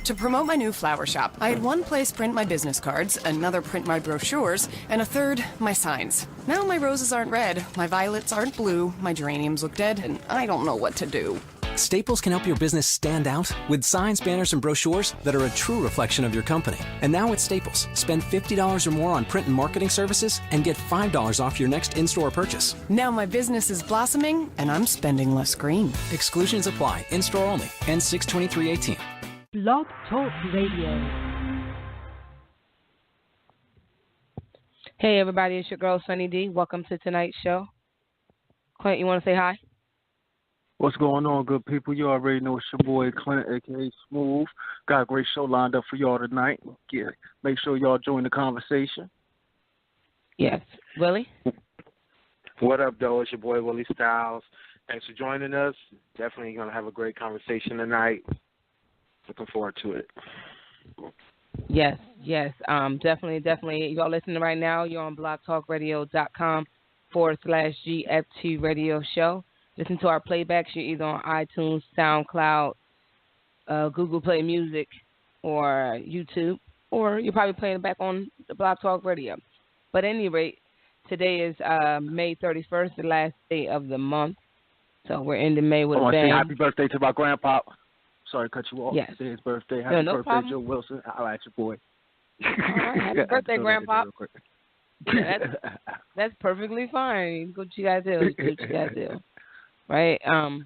To promote my new flower shop, I had one place print my business cards, another print my brochures, and a third, my signs. Now my roses aren't red, my violets aren't blue, my geraniums look dead, and I don't know what to do. Staples can help your business stand out with signs, banners, and brochures that are a true reflection of your company. And now at Staples, spend $50 or more on print and marketing services and get $5 off your next in-store purchase. Now my business is blossoming, and I'm spending less green. Exclusions apply. In-store only. Ends 6/23/18. Blog Talk Radio. Hey everybody, it's your girl Sunny D. Welcome to tonight's show. Clint, you want to say hi? What's going on, good people? You already know it's your boy Clint, a.k.a. Smooth. Got a great show lined up for y'all tonight. Make sure y'all join the conversation. Yes. Willie? What up, though? It's your boy Willie Styles. Thanks for joining us. Definitely going to have a great conversation tonight. Looking forward to it. Yes. Definitely. Y'all listening right now, you're on blogtalkradio.com/GFT radio show. Listen to our playbacks. You're either on iTunes, SoundCloud, Google Play Music, or YouTube, or you're probably playing it back on the Blog Talk Radio. But at any rate, today is May 31st, the last day of the month. So we're ending May with a bang. Happy birthday to my grandpa. Sorry to cut you off. Yes. Today's birthday. Happy birthday, problem. Joe Wilson. I'll at your boy. All right. Happy birthday, Grandpa. Yeah, that's perfectly fine. What you guys do. Right? Well,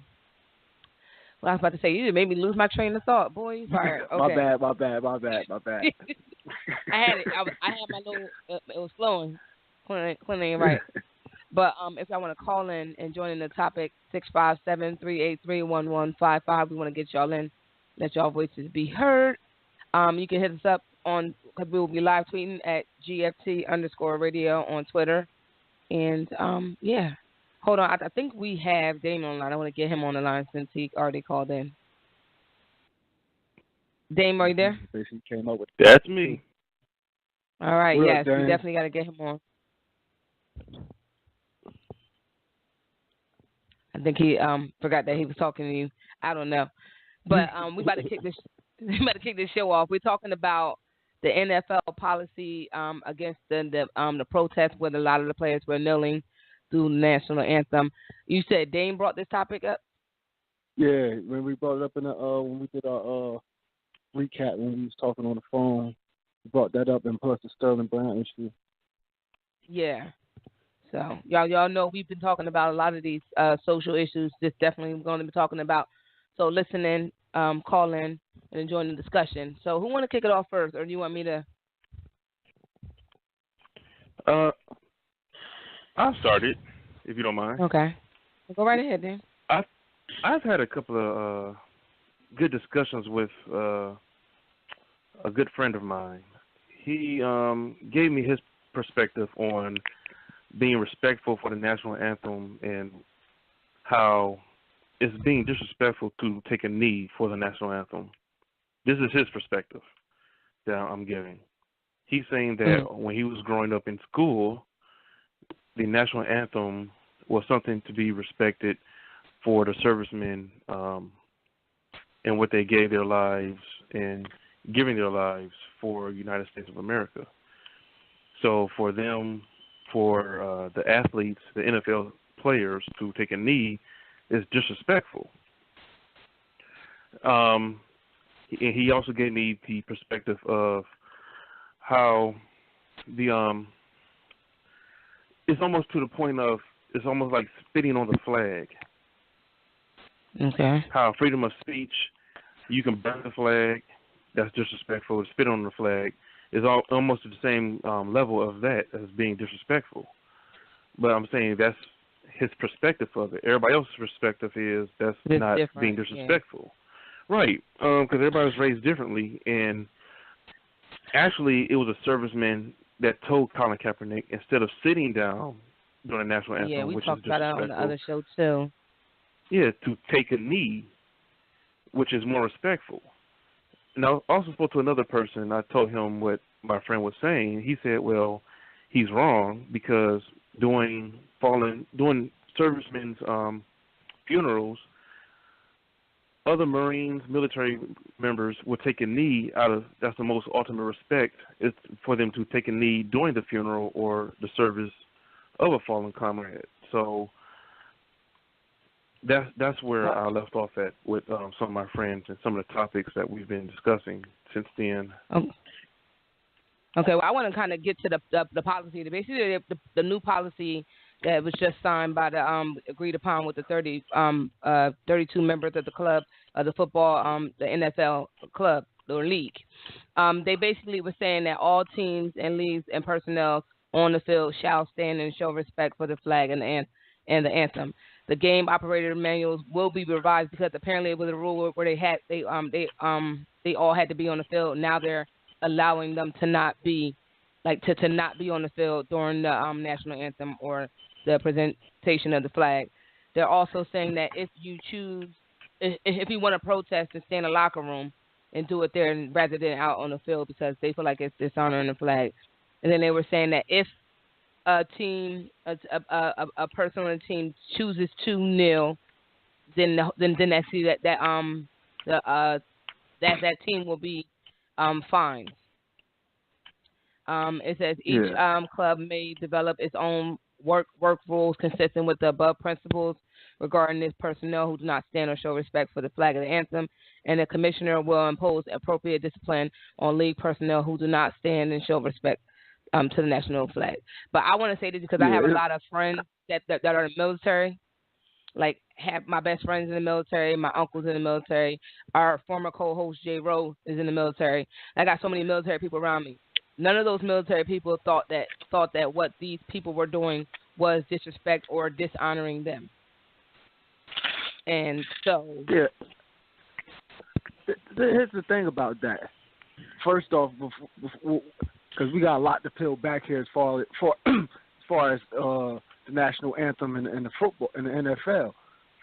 I was about to say, you made me lose my train of thought. Boy, you fired. Okay. My bad. I had it. I had my little, it was flowing. Clint ain't right. But if y'all want to call in and join in the topic, 657-383-1155. We want to get y'all in, let y'all voices be heard. You can hit us up on, because we will be live tweeting at GFT_radio on Twitter. And, yeah. Hold on. I think we have Damon on the line. I want to get him on the line since he already called in. Dame, are you there? That's me. All right. What yes, up, we definitely got to get him on. I think he forgot that he was talking to you. I don't know. But we about to kick this show off. We're talking about the NFL policy against the protest where a lot of the players were kneeling through the national anthem. You said Dane brought this topic up? Yeah, when we brought it up in the when we did our recap when we was talking on the phone, we brought that up, and plus the Sterling Brown issue. Yeah. So y'all know we've been talking about a lot of these social issues. This definitely we're going to be talking about. So listen in, call in, and join the discussion. So who want to kick it off first, or do you want me to? I'll start it, if you don't mind. Okay. Go right ahead, then. I've had a couple of good discussions with a good friend of mine. He gave me his perspective on being respectful for the national anthem and how it's being disrespectful to take a knee for the national anthem. This is his perspective that I'm giving. He's saying that when he was growing up in school, the national anthem was something to be respected for the servicemen and what they gave their lives and giving their lives for the United States of America. So for them, for the athletes, the NFL players to take a knee is disrespectful. He also gave me the perspective of how the it's almost to the point of it's almost like spitting on the flag. Okay. How freedom of speech, you can burn the flag, that's disrespectful. Spit on the flag is almost at the same level of that as being disrespectful. But I'm saying that's his perspective of it. Everybody else's perspective is that's not being disrespectful. Yeah. Right, because everybody was raised differently. And actually, it was a serviceman that told Colin Kaepernick, instead of sitting down during the national anthem, which is disrespectful. Yeah, we talked about that on the other show, too. Yeah, to take a knee, which is more respectful. And I also spoke to another person. I told him what my friend was saying. He said, well, he's wrong because doing servicemen's funerals, other Marines, military members will take a knee that's the most ultimate respect is for them to take a knee during the funeral or the service of a fallen comrade. So that's where I left off at with some of my friends and some of the topics that we've been discussing since then. Okay, well, I want to kind of get to the policy. Basically, the new policy that was just signed by the agreed upon with the 32 members of the club, the football, the NFL club or league. They basically were saying that all teams and leagues and personnel on the field shall stand and show respect for the flag and the anthem. The game operator manuals will be revised because apparently it was a rule where they all had to be on the field. Now they're allowing them to not be to not be on the field during the national anthem or the presentation of the flag. They're also saying that if you choose, if you want to protest and stay in the locker room and do it there rather than out on the field because they feel like it's dishonoring the flag. And then they were saying that if a team, a person on the team chooses to kneel, then that team will be fined. It says each club may develop its own work rules consistent with the above principles regarding this personnel who do not stand or show respect for the flag and the anthem, and the commissioner will impose appropriate discipline on league personnel who do not stand and show respect to the national flag. But I want to say this because I have a lot of friends that are in the military. Like, have my best friends in the military, my uncles in the military, our former co-host Jay Rowe is in the military. I got so many military people around me. None of those military people thought that what these people were doing was disrespect or dishonoring them. And so, here's the thing about that. First off, because we got a lot to peel back here as far as the national anthem and the football and the NFL.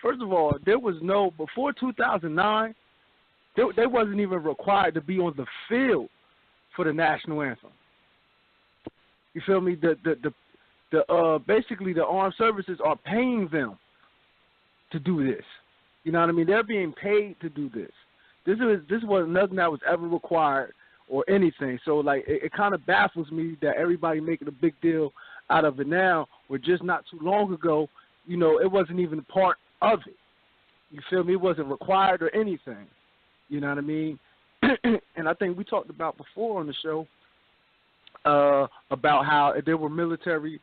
First of all, there was before 2009, they wasn't even required to be on the field for the national anthem. You feel me? Basically the armed services are paying them to do this. You know what I mean? They're being paid to do this. This was nothing that was ever required or anything. So like it kind of baffles me that everybody making a big deal out of it now, where just not too long ago, it wasn't even part of it. You feel me? It wasn't required or anything. You know what I mean? And I think we talked about before on the show about how there were military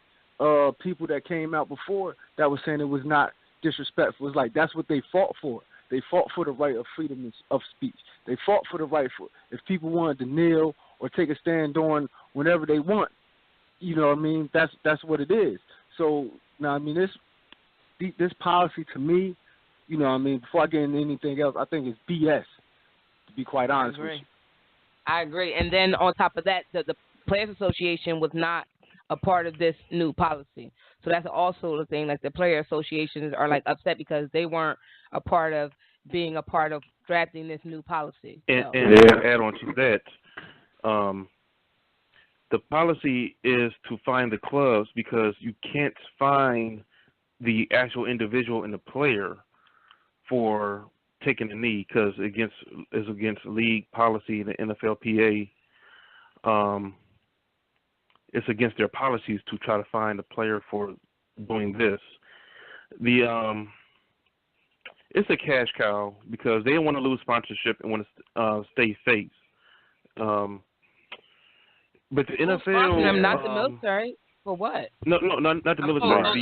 people that came out before that was saying it was not disrespectful. It's like that's what they fought for. They fought for the right of freedom of speech. They fought for the right for if people wanted to kneel or take a stand during whenever they want. You know what I mean? That's what it is. So now I mean this policy to me, you know what I mean, before I get into anything else, I think it's BS. To be quite honest with you. I agree. And then on top of that, the Players Association was not a part of this new policy. So that's also the thing. Like the player associations are like upset because they weren't a part of drafting this new policy. And to add on to that, the policy is to fine the clubs because you can't fine the actual individual and the player for taking a knee because it's against league policy, the NFLPA. It's against their policies to try to fine the player for doing this. It's a cash cow because they don't want to lose sponsorship and want to stay face. But the NFL, them, not the military, for what? No, not the military.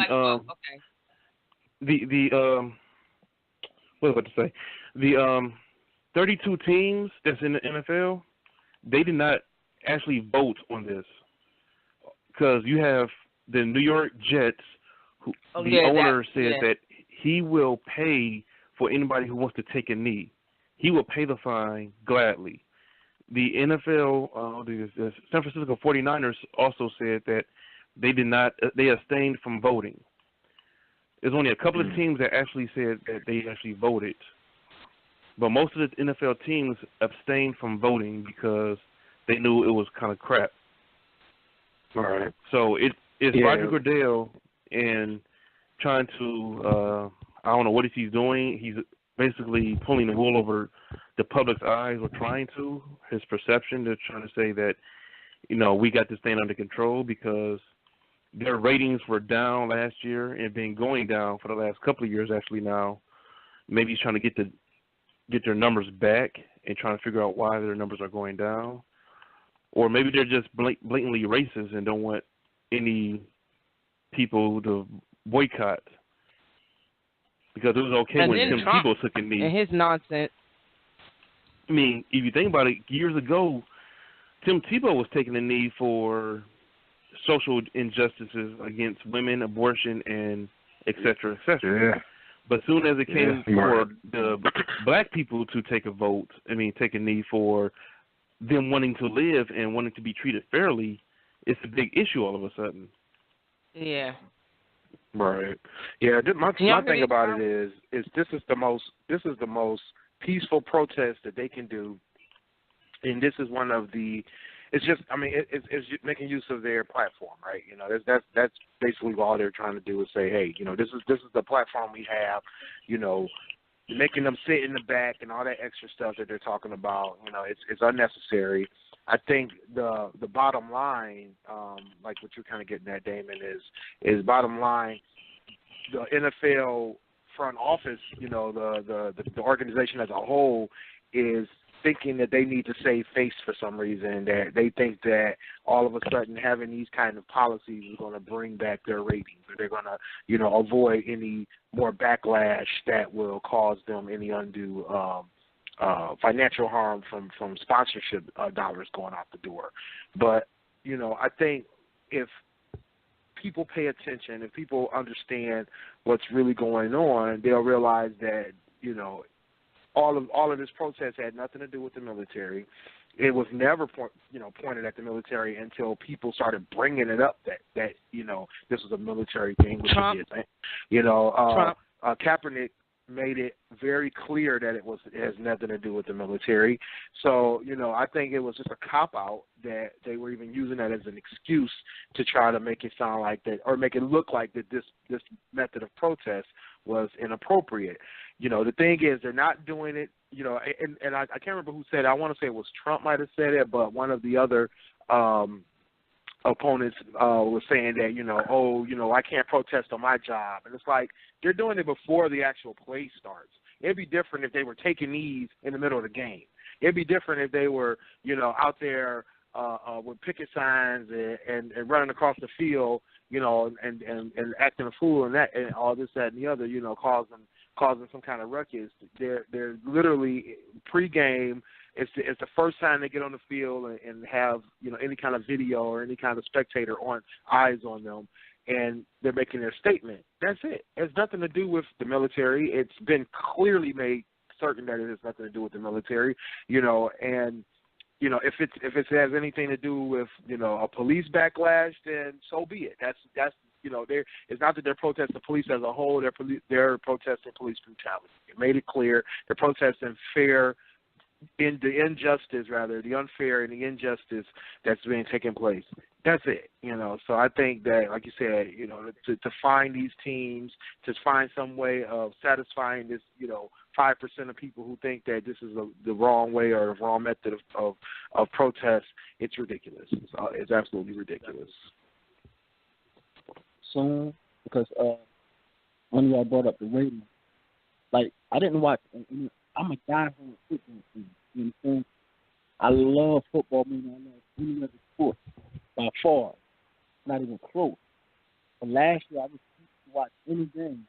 What was I about to say? The 32 teams that's in the NFL, they did not actually vote on this because you have the New York Jets, owner said that he will pay for anybody who wants to take a knee. He will pay the fine gladly. The NFL, the San Francisco 49ers also said that they abstained from voting. There's only a couple of teams that actually said that they actually voted. But most of the NFL teams abstained from voting because they knew it was kind of crap. All right. So it's Roger Goodell and trying to, I don't know what he's doing. basically pulling the wool over the public's eyes, or trying to, his perception. They're trying to say that, we got this thing under control because their ratings were down last year and been going down for the last couple of years actually now. Maybe he's trying to get their numbers back and trying to figure out why their numbers are going down. Or maybe they're just blatantly racist and don't want any people to boycott. Because it was okay and when Tim Trump, Tebow took a knee. And his nonsense. I mean, if you think about it, years ago, Tim Tebow was taking a knee for social injustices against women, abortion, and et cetera, et cetera. Yeah. But soon as it came for the black people to take a knee for them wanting to live and wanting to be treated fairly, it's a big issue all of a sudden. Yeah. Right. Yeah. My thing about it is this is the most peaceful protest that they can do, and this is one of the. It's just, it's making use of their platform, right? That's basically all they're trying to do is say, hey, this is the platform we have, making them sit in the back and all that extra stuff that they're talking about. It's unnecessary. I think the bottom line, like what you're kind of getting at, Damon, is bottom line, the NFL front office, the organization as a whole is thinking that they need to save face for some reason, that they think that all of a sudden having these kind of policies is going to bring back their ratings, or they're going to, avoid any more backlash that will cause them any undue financial harm from sponsorship dollars going out the door. But, I think if people pay attention, if people understand what's really going on, they'll realize that, all of this protest had nothing to do with the military. It was never pointed at the military until people started bringing it up that this was a military thing, which it is. Kaepernick made it very clear that it has nothing to do with the military. So, I think it was just a cop-out that they were even using that as an excuse to try to make it sound like that, or make it look like that this method of protest was inappropriate. The thing is, they're not doing it, and I can't remember who said it. I want to say it was Trump might have said it, but one of the other opponents was saying that, I can't protest on my job. And it's like they're doing it before the actual play starts. It'd be different if they were taking knees in the middle of the game. It'd be different if they were, out there with picket signs and running across the field, and acting a fool and that and all this, that, and the other, causing some kind of ruckus. They're literally pregame. It's the first time they get on the field and have any kind of video or any kind of spectator eyes on them, and they're making their statement. That's it. It has nothing to do with the military. It's been clearly made certain that it has nothing to do with the military. And if it has anything to do with a police backlash, then so be it. That's it's not that they're protesting the police as a whole. They're protesting police brutality. It made it clear they're protesting the unfair and the injustice that's being taken place. That's it. So I think that, like you said, to find these teams, to find some way of satisfying this, 5% of people who think that this is the wrong way or the wrong method of protest, it's ridiculous. It's absolutely ridiculous. Soon, because one of y'all brought up the ratings. Like, I didn't watch. I'm a diehard football fan. You understand? I love football more than I love any other sport by far. Not even close. But last year I refused to watch any game,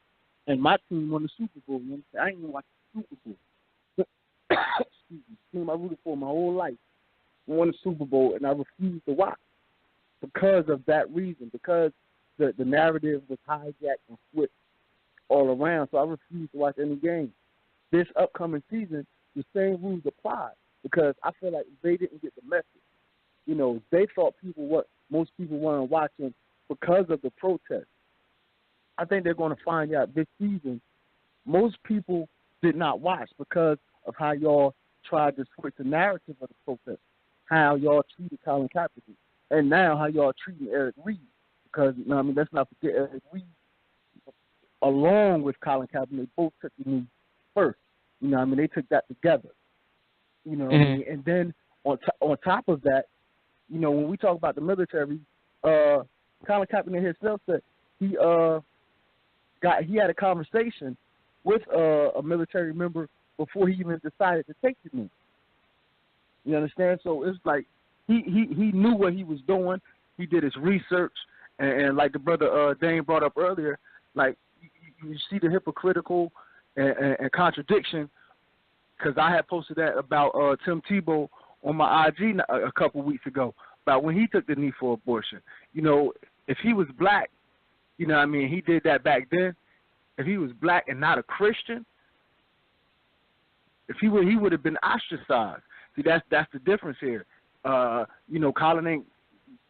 and my team won the Super Bowl. You understand? I didn't even watch the Super Bowl. Excuse me. The team I rooted for my whole life won the Super Bowl, and I refused to watch because of that reason. Because the narrative was hijacked and flipped all around, so I refused to watch any game. This upcoming season, the same rules apply because I feel like they didn't get the message. They thought most people weren't watching because of the protest. I think they're going to find out this season most people did not watch because of how y'all tried to switch the narrative of the protest, how y'all treated Colin Kaepernick, and now how y'all treating Eric Reed. Because, let's not forget Eric Reed, along with Colin Kaepernick, both took the knee first. You know what I mean? They took that together. You know what I mean? And then on top of that, you know, when we talk about the military, Colin Kaepernick himself said he had a conversation with a military member before he even decided to take the knee. You understand? So it's like he knew what he was doing. He did his research, and like the brother Dane brought up earlier, like you see the hypocritical and contradiction, because I had posted that about Tim Tebow on my IG a couple weeks ago about when he took the knee for abortion. You know, if he was black, you know what I mean, he did that back then. If he was black and not a Christian, he would have been ostracized. See, that's the difference here. You know, Colin ain't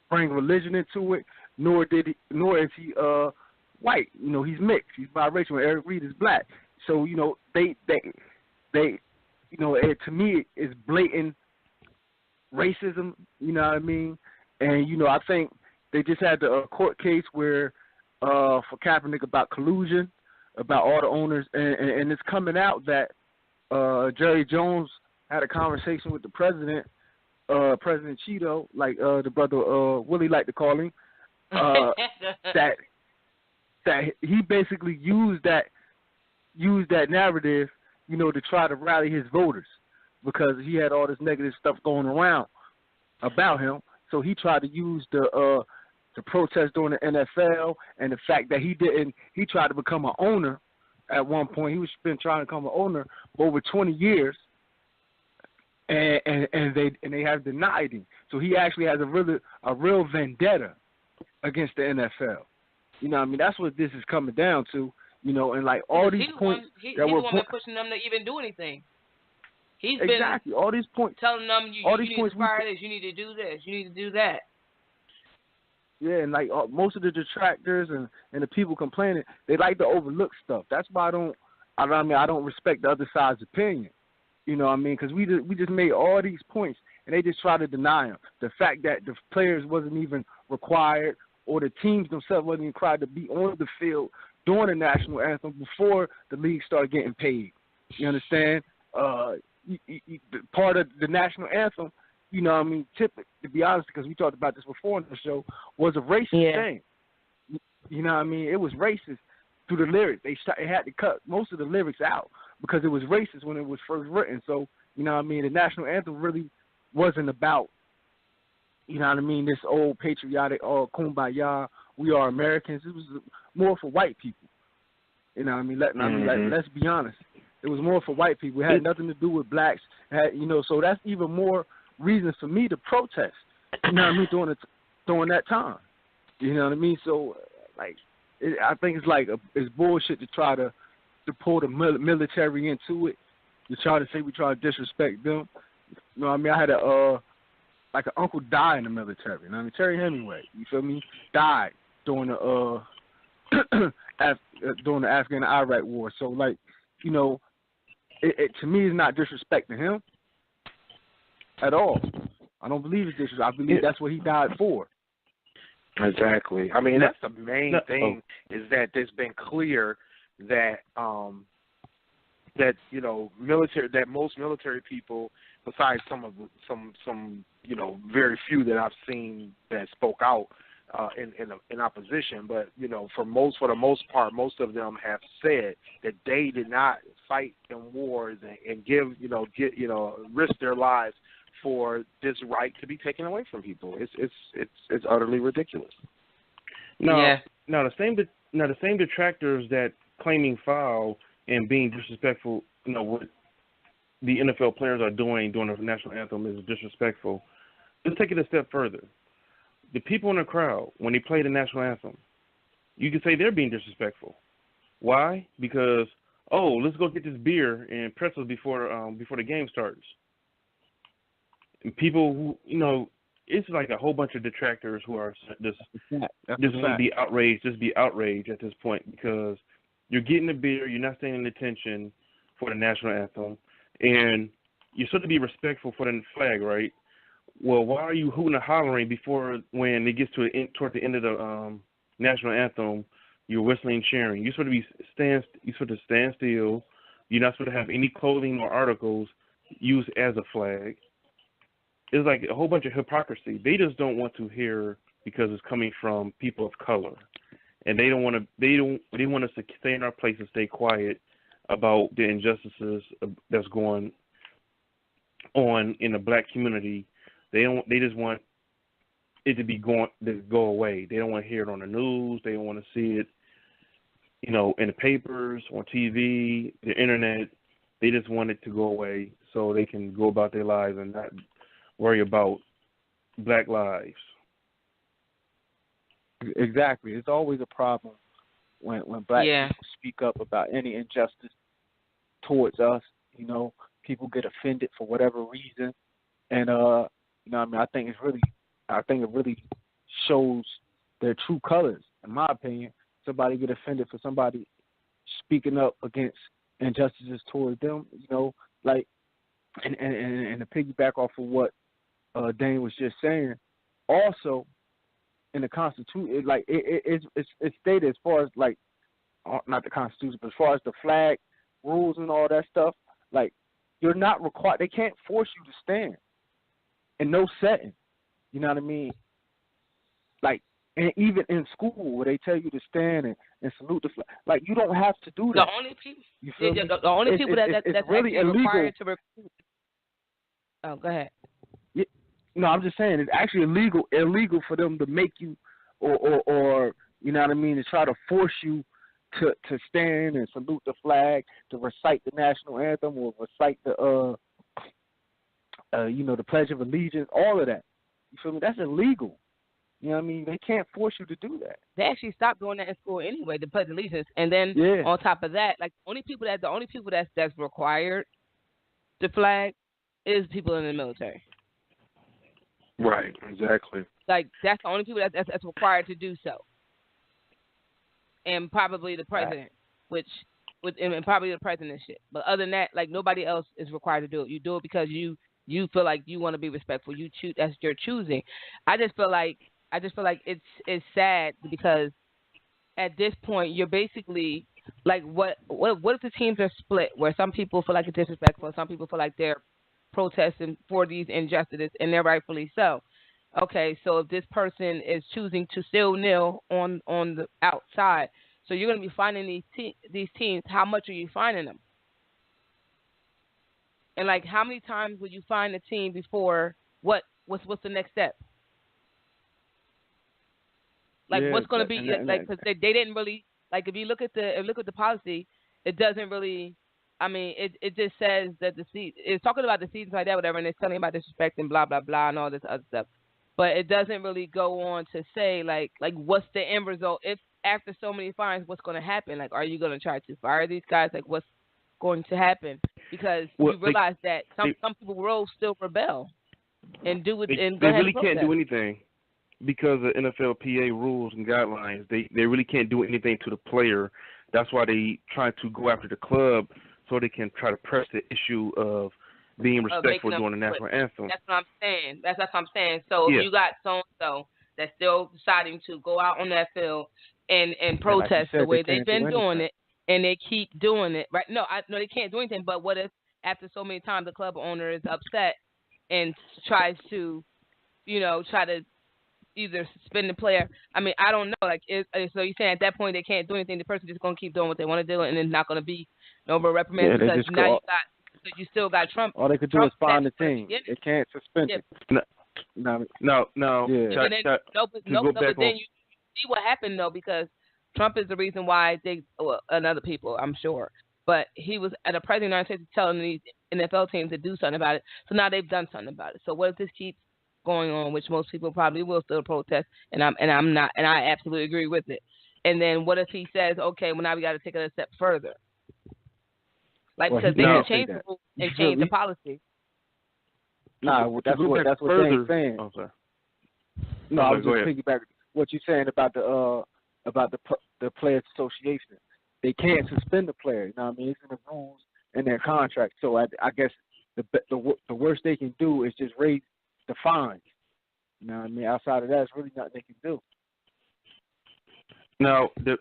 bring religion into it, nor is he white. You know, he's mixed. He's biracial. And Eric Reed is black. So you know, they you know, to me it's blatant racism. You know what I mean? And you know, I think they just had the court case where for Kaepernick about collusion, about all the owners, and it's coming out that Jerry Jones had a conversation with the president, President Cheeto, like the brother Willie liked to call him, that he basically used that narrative, you know, to try to rally his voters because he had all this negative stuff going around about him. So he tried to use the protest during the NFL and the fact that he tried to become an owner at one point. He was been trying to become an owner for over 20 years, and they have denied him. So he actually has a real vendetta against the NFL. You know what I mean? That's what this is coming down to. You know, and like all these points he's the one pushing them to even do anything. He's exactly been all these points telling them you need to fire this, you need to do this, you need to do that. Yeah, and like most of the detractors and the people complaining, they like to overlook stuff. That's why I don't respect the other side's opinion. You know what I mean? Because we just made all these points and they just try to deny them. The fact that the players wasn't even required or the teams themselves wasn't even required to be on the field during the national anthem before the league started getting paid. You understand? Part of the national anthem, you know what I mean, to be honest, because we talked about this before on the show, was a racist thing. You know what I mean? It was racist through the lyrics. They had to cut most of the lyrics out because it was racist when it was first written. So, you know what I mean, the national anthem really wasn't about, you know what I mean, this old patriotic, kumbaya, we are Americans. It was more for white people. You know what I mean? Let's be honest. It was more for white people. It had nothing to do with blacks. You know, so that's even more reason for me to protest. You know what I mean? During that time. You know what I mean? So, like, I think it's bullshit to try to pull the military into it. To try to say we try to disrespect them. You know what I mean? I had an uncle die in the military. You know what I mean? Terry Hemingway. You feel me? Died during the during the Afghan-Iraq war. So, like, you know, it to me is not disrespecting him at all. I don't believe it's disrespect. I believe that's what he died for. Exactly. I mean, that's the main thing is that there's been clear that that you know most military people, besides some you know very few that I've seen that spoke out in opposition, but you know for the most part, most of them have said that they did not fight in wars and risk their lives for this right to be taken away from people. It's utterly ridiculous. Now the same detractors that claiming foul and being disrespectful, you know, what the NFL players are doing during the national anthem is disrespectful. Let's take it a step further. The people in the crowd, when they play the national anthem, you can say they're being disrespectful. Why? Because, let's go get this beer and pretzels before the game starts. And people who, you know, it's like a whole bunch of detractors who are just be outraged at this point because you're getting the beer, you're not staying in attention for the national anthem, and you're supposed to be respectful for the flag, right? Well, why are you hooting and hollering when it gets toward the end of the national anthem? You're whistling and cheering. You're supposed to stand still, You're not supposed to have any clothing or articles used as a flag. It's like a whole bunch of hypocrisy. They just don't want to hear because it's coming from people of color, and they want us to stay in our place and stay quiet about the injustices that's going on in the black community. They just want it to go away. They don't want to hear it on the news. They don't want to see it, in the papers, on TV, the internet. They just want it to go away so they can go about their lives and not worry about black lives. Exactly. It's always a problem when black people speak up about any injustice towards us. People get offended for whatever reason, and I think it really shows their true colors. In my opinion, somebody get offended for somebody speaking up against injustices towards them. And to piggyback off of what Dane was just saying, also in the Constitution, it's stated as far as not the Constitution, but as far as the flag rules and all that stuff, you're not required. They can't force you to stand in no setting. You know what I mean? And even in school where they tell you to stand and salute the flag, you don't have to do that. The only people that's really actually illegal. Required to recruit. Oh, go ahead. Yeah, no, I'm just saying it's actually illegal for them to make you or you know what I mean, to try to force you to stand and salute the flag, to recite the national anthem or recite the the Pledge of Allegiance, all of that. You feel me? That's illegal. You know what I mean? They can't force you to do that. They actually stopped doing that in school anyway, the Pledge of Allegiance, and then on top of that, the only people that's required the flag is people in the military. Right. Exactly. That's the only people that's required to do so, and probably the president, and probably the president shit. But other than that, nobody else is required to do it. You do it because you feel like you want to be respectful. You choose. That's your choosing. I just feel like it's sad because at this point you're basically what if the teams are split where some people feel like it's disrespectful, some people feel like they're protesting for these injustices and they're rightfully so. Okay, so if this person is choosing to still kneel on the outside, so you're going to be finding these teams. How much are you finding them? And how many times would you find a team before what's the next step? What's going to be because they didn't really if you look at the policy, it doesn't really. I mean, it just says that it's talking about the seasons like that, whatever, and it's telling about disrespect and blah blah blah and all this other stuff, but it doesn't really go on to say what's the end result if after so many fines, what's going to happen? Are you going to try to fire these guys? What's going to happen? Because you realize that some people will still rebel and do it. They really can't do anything. Because of NFLPA rules and guidelines, they really can't do anything to the player. That's why they try to go after the club so they can try to press the issue of being respectful during the national anthem. That's what I'm saying. That's what I'm saying. So if you got so-and-so that's still deciding to go out on that field and protest the way they've been doing it, and they keep doing it, right? No, they can't do anything. But what if after so many times the club owner is upset and tries to, try to either suspend the player? I mean, I don't know. So you're saying at that point they can't do anything. The person just going to keep doing what they want to do, and it's not going to be no more reprimand because now you still got Trump. All they could do is fine the team. They can't suspend it. No. Yeah. But then you see what happened though, because Trump is the reason why and other people, I'm sure. But he was at a president of the United States telling these NFL teams to do something about it. So now they've done something about it. So what if this keeps going on, which most people probably will still protest, and I'm not, and I absolutely agree with it. And then what if he says, okay, well now we got to take it a step further, because they can change the rules and change the policy. Nah, that's what they're saying. Oh, sorry. No, I was just piggyback what you're saying about the Players Association. They can't suspend the player. You know what I mean? It's in the rules and their contract. So I guess the worst they can do is just raise the fines. You know what I mean? Outside of that, there's really nothing they can do. Now, to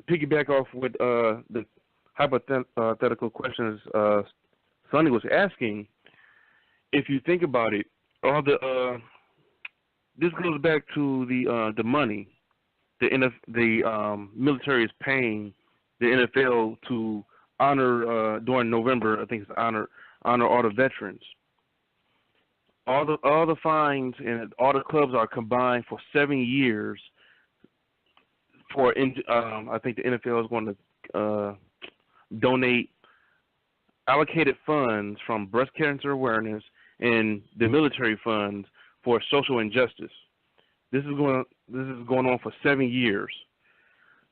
piggyback off with the hypothetical questions Sonny was asking, if you think about it, all the this goes back to the money the military is paying the NFL to honor during November. I think it's honor all the veterans. All the fines and all the clubs are combined for 7 years. I think the NFL is going to donate allocated funds from breast cancer awareness and the military funds for social injustice. This is going on for 7 years.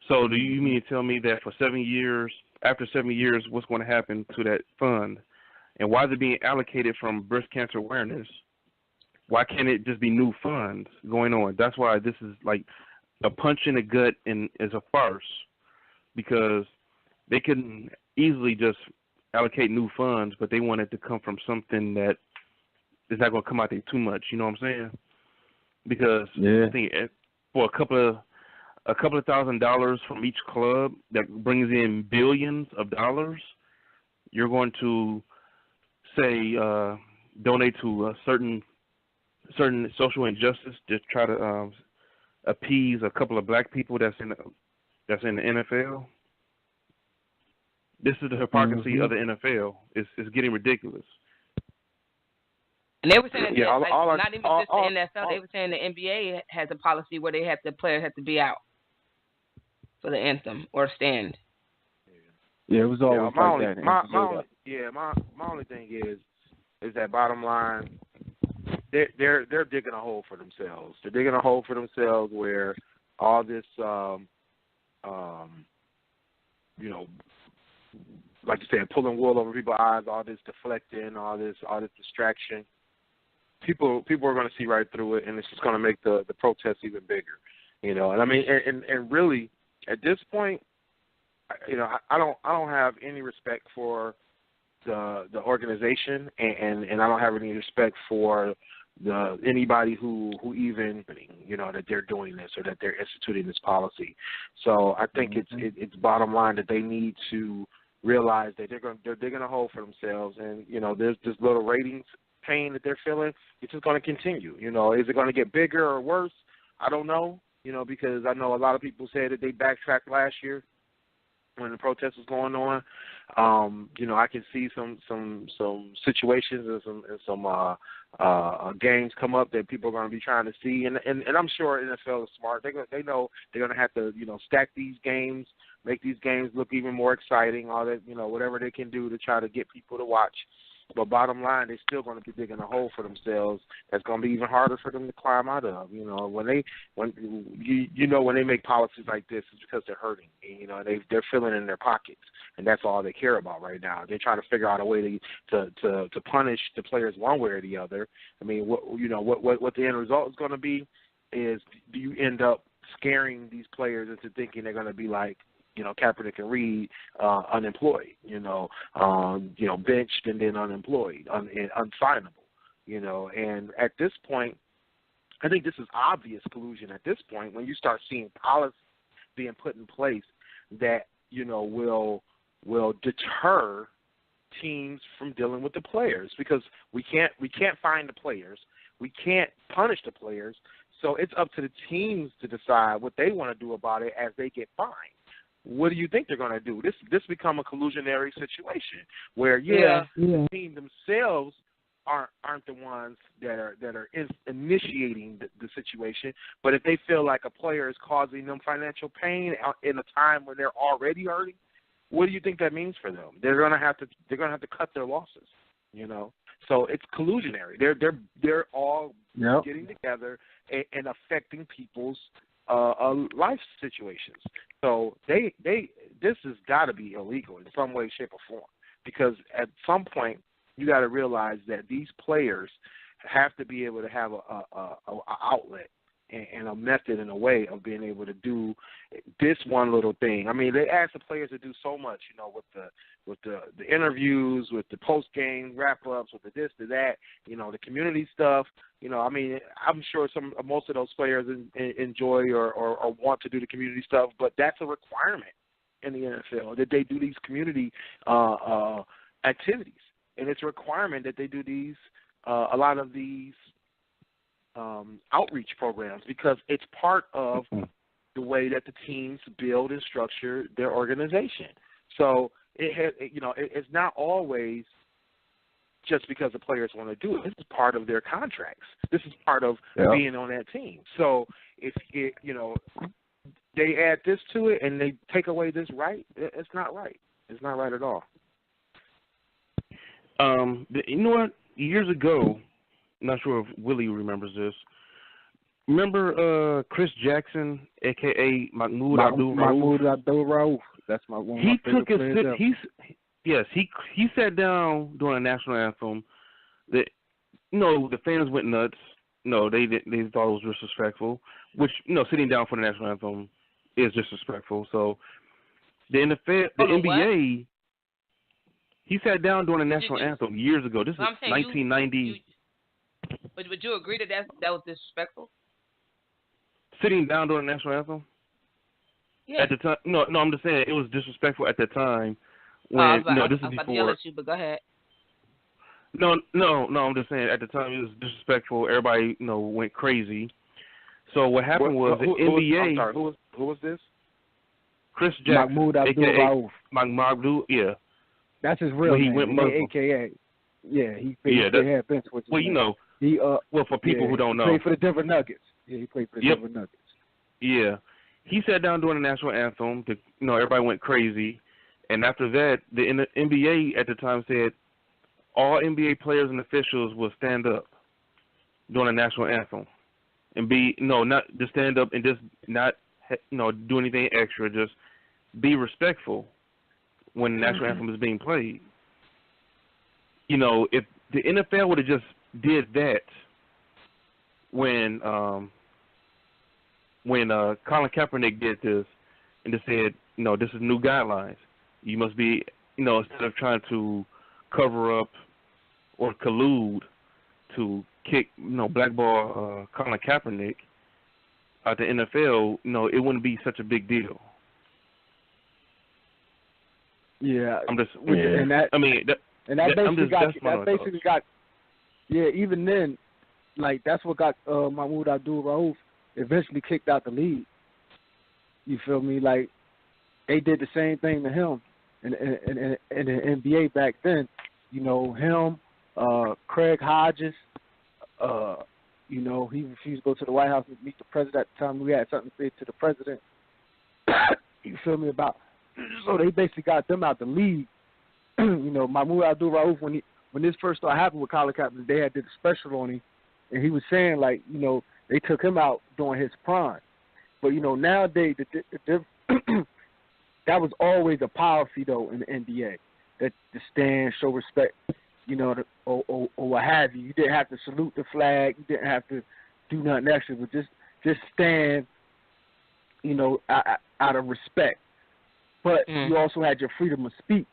So do you mean to tell me that for 7 years, after 7 years, what's going to happen to that fund? And why is it being allocated from breast cancer awareness? Why can't it just be new funds going on? That's why this is like a punch in the gut and is a farce, because they can easily just allocate new funds, but they want it to come from something that is not going to come out there too much. You know what I'm saying? Because I think for a couple of $1,000s from each club that brings in billions of dollars, you're going to say donate to a certain social injustice to try to appease a couple of black people that's in the NFL. This is the hypocrisy of the NFL. It's getting ridiculous. And they were saying not even just the NFL. They were saying the NBA has a policy where the players have to be out for the anthem or stand. Yeah, it was always like that. My only thing is that bottom line, they're digging a hole for themselves. They're digging a hole for themselves where all this, like you said, pulling wool over people's eyes, all this deflecting, all this distraction. People are going to see right through it, and it's just going to make the protests even bigger, And I mean, and really, at this point, I don't have any respect for the organization, and I don't have any respect for anybody who even that they're doing this or that they're instituting this policy. So I think it's bottom line that they need to realize that they're digging a hole for themselves, and there's this little ratings pain that they're feeling. It's just going to continue. Is it going to get bigger or worse? I don't know. Because I know a lot of people said that they backtracked last year when the protest was going on. I can see some situations and some games come up that people are going to be trying to see, and I'm sure NFL is smart. They know they're going to have to stack these games, make these games look even more exciting. All that whatever they can do to try to get people to watch. But bottom line, they're still going to be digging a hole for themselves that's going to be even harder for them to climb out of. When they make policies like this, it's because they're hurting. They're feeling in their pockets, and that's all they care about right now. They're trying to figure out a way to punish the players one way or the other. I mean, what the end result is going to be is, do you end up scaring these players into thinking they're going to be like Kaepernick and Reed, unemployed, benched and then unemployed, unsignable, and at this point, I think this is obvious collusion at this point when you start seeing policies being put in place that, will deter teams from dealing with the players, because we can't find the players, we can't punish the players, so it's up to the teams to decide what they want to do about it as they get fined. What do you think they're going to do? This become a collusionary situation where the team themselves aren't the ones that are initiating the situation, but if they feel like a player is causing them financial pain in a time when they're already hurting, what do you think that means for them? They're going to have to cut their losses, So it's collusionary. They're all getting together and affecting people's life situations. So this has got to be illegal in some way, shape, or form, because at some point you got to realize that these players have to be able to have a outlet and a method and a way of being able to do this one little thing. I mean, they ask the players to do so much, with the interviews, with the post game wrap ups, with the this, the that, the community stuff. I mean, I'm sure most of those players enjoy or want to do the community stuff, but that's a requirement. in the NFL, that they do these community activities, and it's a requirement that they do these a lot of these outreach programs, because it's part of the way that the teams build and structure their organization. So it has, it's not always just because the players want to do it. This is part of their contracts. This is part of being on that team. So if they add this to it and they take away this right, it's not right. It's not right at all. You know what? Years ago, I'm not sure if Willie remembers this. Remember Chris Jackson, a.k.a. Mahmoud Abdul-Rauf. That's one of my favorite players. He sat down during a national anthem. That the fans went nuts. No, they thought it was disrespectful. Which sitting down for the national anthem is disrespectful. So the NBA. He sat down during the national anthem years ago. This is 1990. But would you agree that was disrespectful? Sitting down during the national anthem? Yeah. At the time, no, I'm just saying it was disrespectful at the time. When this is before. Yell at you, but go ahead. No, I'm just saying at the time it was disrespectful. Everybody, went crazy. So what happened was the NBA. I'm sorry, who was this? Chris Jackson, Mahmoud Abdul-Rauf. Mahmoud, yeah. That's his real name. He went Muslim. AKA. Yeah, he had bench with for people who don't know. He played for the Denver Nuggets. Yeah, he played for the Denver Nuggets. Yeah. He sat down during the national anthem. Everybody went crazy. And after that, the NBA at the time said all NBA players and officials will stand up during the national anthem and not just stand up and just not do anything extra, just be respectful when the national anthem is being played. If the NFL would have just did that when Colin Kaepernick did this and just said, this is new guidelines. You must be, instead of trying to cover up or collude to kick, blackball Colin Kaepernick out the NFL, it wouldn't be such a big deal. Yeah, I'm just, even then, like that's what got Mahmoud Abdul-Rauf eventually kicked out the league. You feel me? Like they did the same thing to him in the NBA back then. Him, Craig Hodges. He refused to go to the White House and meet the president at the time. We had something to say to the president. You feel me? So they basically got them out the league. Mahmoud Abdul-Rauf, when this first started happening with Colin Kaepernick, they had did a special on him, and he was saying they took him out during his prime. But nowadays that was always a policy though in the NBA, that to stand, show respect, or what have you. You didn't have to salute the flag, you didn't have to do nothing extra, but just stand, out of respect. But you also had your freedom of speech.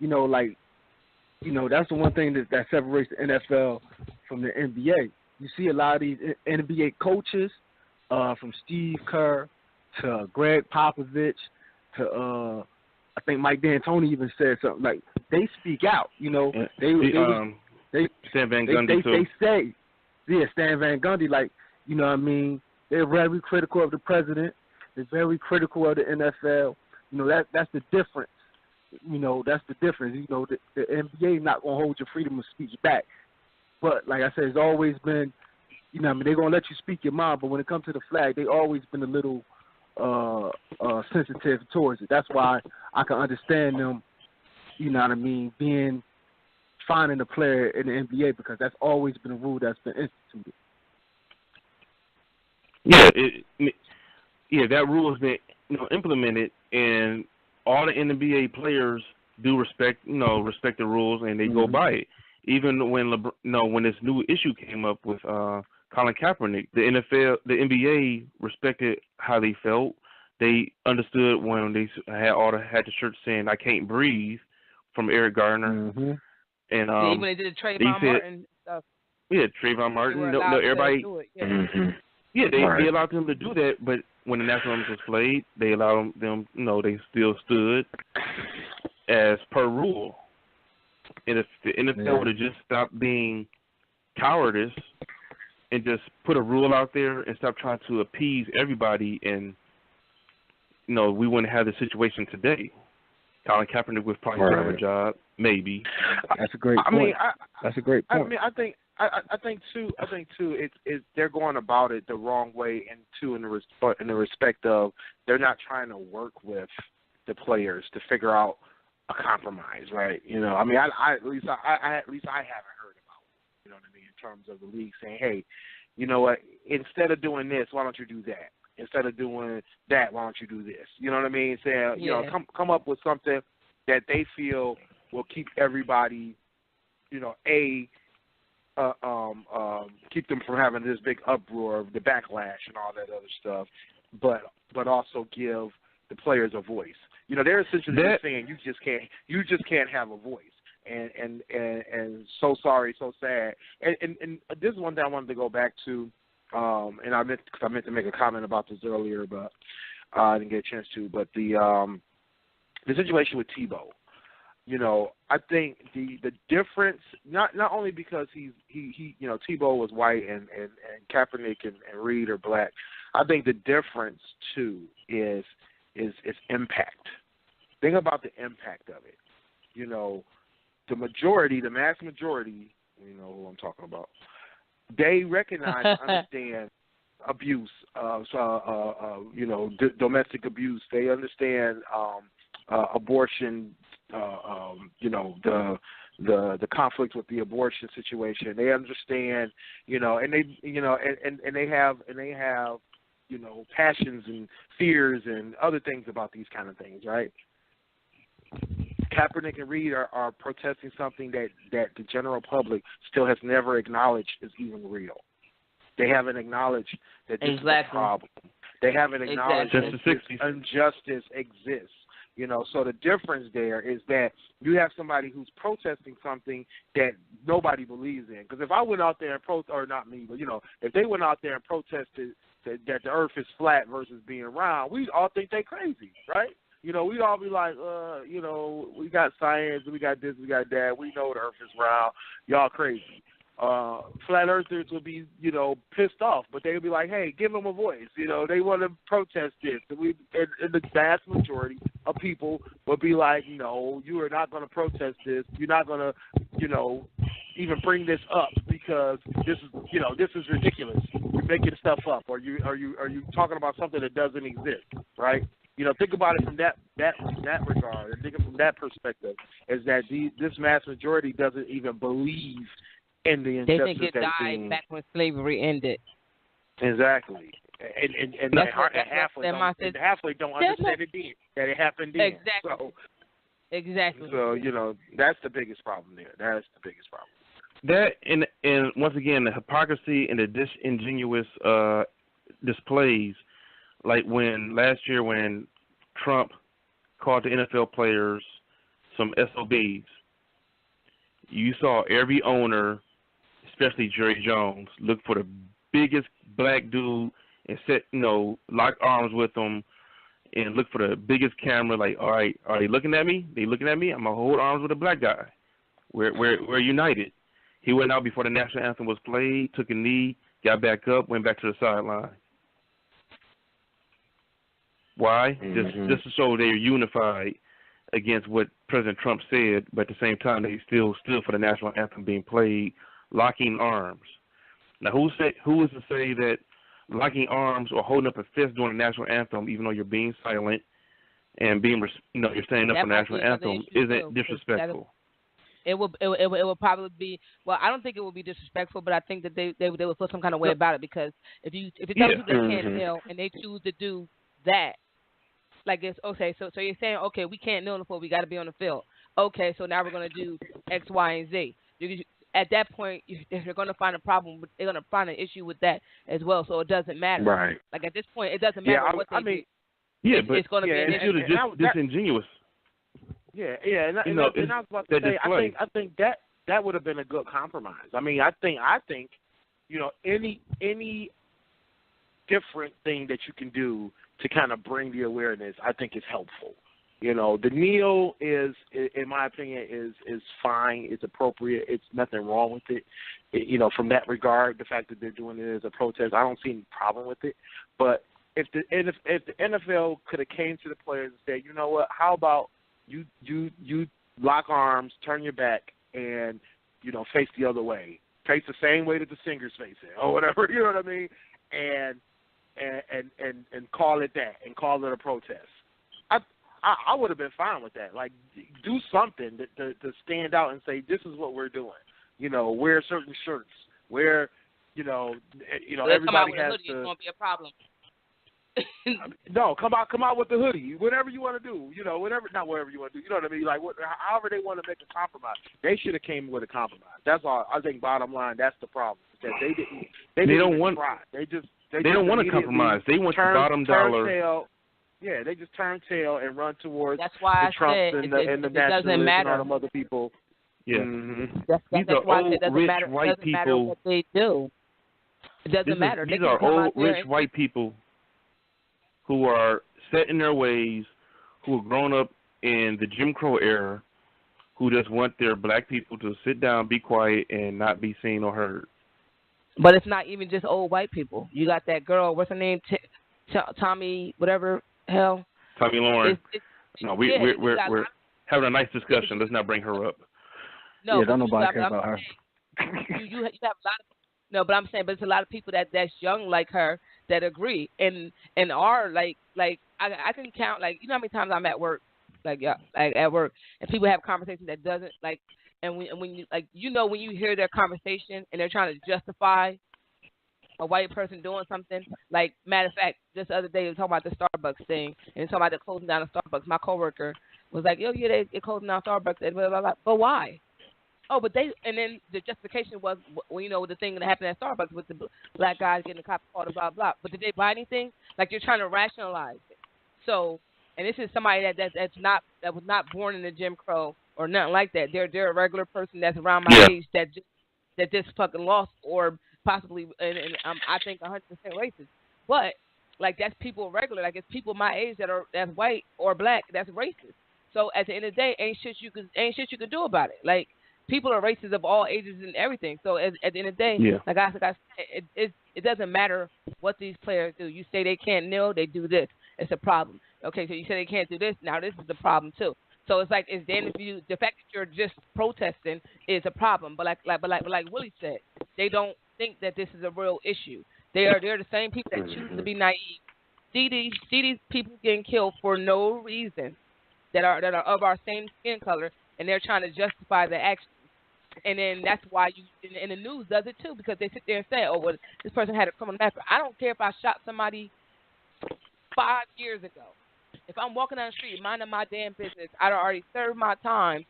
That's the one thing that separates the NFL from the NBA. You see a lot of these NBA coaches, from Steve Kerr to Greg Popovich to I think Mike D'Antoni even said something like they speak out. Stan Van Gundy too. They say, Stan Van Gundy, they're very critical of the president. They're very critical of the NFL. That's the difference. That's the difference. The NBA is not gonna hold your freedom of speech back. But like I said, it's always been, they're gonna let you speak your mind. But when it comes to the flag, they always been a little sensitive towards it. That's why I can understand them. Finding a player in the NBA, because that's always been a rule that's been instituted. That rule has been implemented, and all the NBA players do respect the rules, and they go by it. Even when when this new issue came up with Colin Kaepernick, the NBA respected how they felt. They understood when they had the shirt saying "I can't breathe" from Eric Garner, and even when they did the Trayvon Martin stuff. Yeah, Trayvon Martin. Everybody. They allowed them to do that, but when the national anthem was played, they allowed them, they still stood as per rule. And if the NFL would have just stopped being cowardice and just put a rule out there and stop trying to appease everybody, and we wouldn't have the situation today. Colin Kaepernick would probably have a job, maybe. That's a great point. That's a great point. I think too. It's they're going about it the wrong way, and too in the respect of they're not trying to work with the players to figure out a compromise, right? I at least I haven't heard about it. You know what I mean? In terms of the league saying, hey, you know what? Instead of doing this, why don't you do that? Instead of doing that, why don't you do this? You know what I mean? Saying, come up with something that they feel will keep everybody, keep them from having this big uproar of the backlash and all that other stuff, but also give the players a voice. They're essentially saying you just can't have a voice. And so sorry, so sad. And this is one thing I wanted to go back to, and I meant to make a comment about this earlier, but I didn't get a chance to. But the situation with Tebow, I think the difference, not only because he Tebow was white and Kaepernick and Reed are black. I think the difference too is impact. Think about the impact of it. The mass majority, you know who I'm talking about, they recognize and understand abuse, domestic abuse. They understand abortion, the conflict with the abortion situation. They understand, and they have passions and fears and other things about these kind of things, right? Kaepernick and Reed are protesting something that the general public still has never acknowledged is even real. They haven't acknowledged that this is a problem. They haven't acknowledged that this injustice exists. So the difference there is that you have somebody who's protesting something that nobody believes in. Because if I went out there and if they went out there and protested that the earth is flat versus being round, we'd all think they crazy, right? We'd all be like, we got science, we got this, we got that. We know the earth is round. Y'all crazy. Flat earthers would be, pissed off, but they would be like, hey, give them a voice. They want to protest this. And the vast majority of people would be like, no, you are not going to protest this. You're not going to, even bring this up because this is ridiculous. You're making stuff up, or are you talking about something that doesn't exist, right? Think about it from that regard, and think from that perspective, is that this mass majority doesn't even believe in the injustice. They think it died back when slavery ended. Exactly, and halfway don't understand it did, that it happened then. Exactly. So that's the biggest problem there. That's the biggest problem. That and once again the hypocrisy and the disingenuous displays. Like last year when Trump called the NFL players some SOBs, you saw every owner, especially Jerry Jones, look for the biggest black dude and lock arms with him and look for the biggest camera. Like, all right, are they looking at me? They looking at me? I'm gonna hold arms with a black guy. We're united. He went out before the national anthem was played, took a knee, got back up, went back to the sideline. Why? Mm-hmm. Just to show they're unified against what President Trump said, but at the same time they still stood for the national anthem being played, locking arms. Now, who is to say that locking arms or holding up a fist during the national anthem, even though you're being silent and you're standing up for the national anthem, isn't disrespectful? It will probably be. Well, I don't think it will be disrespectful, but I think that they will feel some kind of way about it, because if you tell people they can't kneel and they choose to do that, like it's okay. So you're saying, okay, we can't kneel on the floor, we got to be on the field. Okay, so now we're going to do X, Y, and Z. At that point, if you're going to find a problem, they're going to find an issue with that as well. So it doesn't matter. Right. Like at this point, it doesn't matter what they do. Yeah, but it's going to be an issue. Disingenuous. Yeah, and I was about to say, I think that would have been a good compromise. I mean, I think any different thing that you can do to kind of bring the awareness, I think is helpful. You know, the kneel is, in my opinion, is fine. It's appropriate. It's nothing wrong with it. You know, from that regard, the fact that they're doing it as a protest, I don't see any problem with it. But if the NFL could have came to the players and said, you know what, how about you lock arms, turn your back, and, you know, face the other way. Face the same way that the singer's facing, or whatever, you know what I mean? And call it that, and call it a protest. I would have been fine with that. Like, do something to stand out and say, this is what we're doing. You know, wear certain shirts. Wear, you know, everybody has to. It's going to be a problem. No, come out with the hoodie. Whatever you want to do, you know, not whatever you want to do. You know what I mean? Like, however they want to make a compromise, they should have came with a compromise. That's all. I think bottom line, that's the problem. That they didn't. They don't want. They don't want to compromise. They want the bottom dollar. Yeah, they just turn tail and run towards the Trumps and the nationalists and all them other people. Yeah, that's why old, it rich white people. Matter what they do. It doesn't matter. These are old, rich white people who are set in their ways, who are grown up in the Jim Crow era, who just want their black people to sit down, be quiet, and not be seen or heard. But it's not even just old white people. You got that girl, what's her name, Tommy, whatever hell. Tommy Lauren. No, we're having a nice discussion. Let's not bring her up. No, yeah, don't nobody care about her. You have a lot of, no, but I'm saying, but it's a lot of people that's young like her that agree and are like I can count, like, you know how many times I'm at work, like at work, and people have conversations that doesn't like, and when you like, you know, when you hear their conversation and they're trying to justify a white person doing something, like, matter of fact, just the other day we were talking about the Starbucks thing and talking about the closing down of Starbucks. My coworker was like, "Oh yeah, they're closing down Starbucks," and blah blah blah. But why? Oh, but and then the justification was, well, you know, the thing that happened at Starbucks with the black guys getting the cops called, blah, blah. But did they buy anything? Like, you're trying to rationalize it. So, and this is somebody that was not born in the Jim Crow or nothing like that. They're a regular person that's around my age that just fucking lost, or possibly, and I think 100% racist. But, like, that's people regular. Like, it's people my age that's white or black that's racist. So at the end of the day, ain't shit you could do about it. Like, people are racist of all ages and everything. So at the end of the day, like I said, it doesn't matter what these players do. You say they can't kneel, they do this. It's a problem. Okay, so you say they can't do this. Now this is the problem too. So it's like, it's then the fact that you're just protesting is a problem. But like Willie said, they don't think that this is a real issue. They're the same people that choose to be naive. See these people getting killed for no reason that are of our same skin color, and they're trying to justify the action. And then that's why and the news does it too, because they sit there and say, oh, well, this person had a criminal background. I don't care if I shot somebody 5 years ago. If I'm walking down the street minding my damn business, I'd already served my time,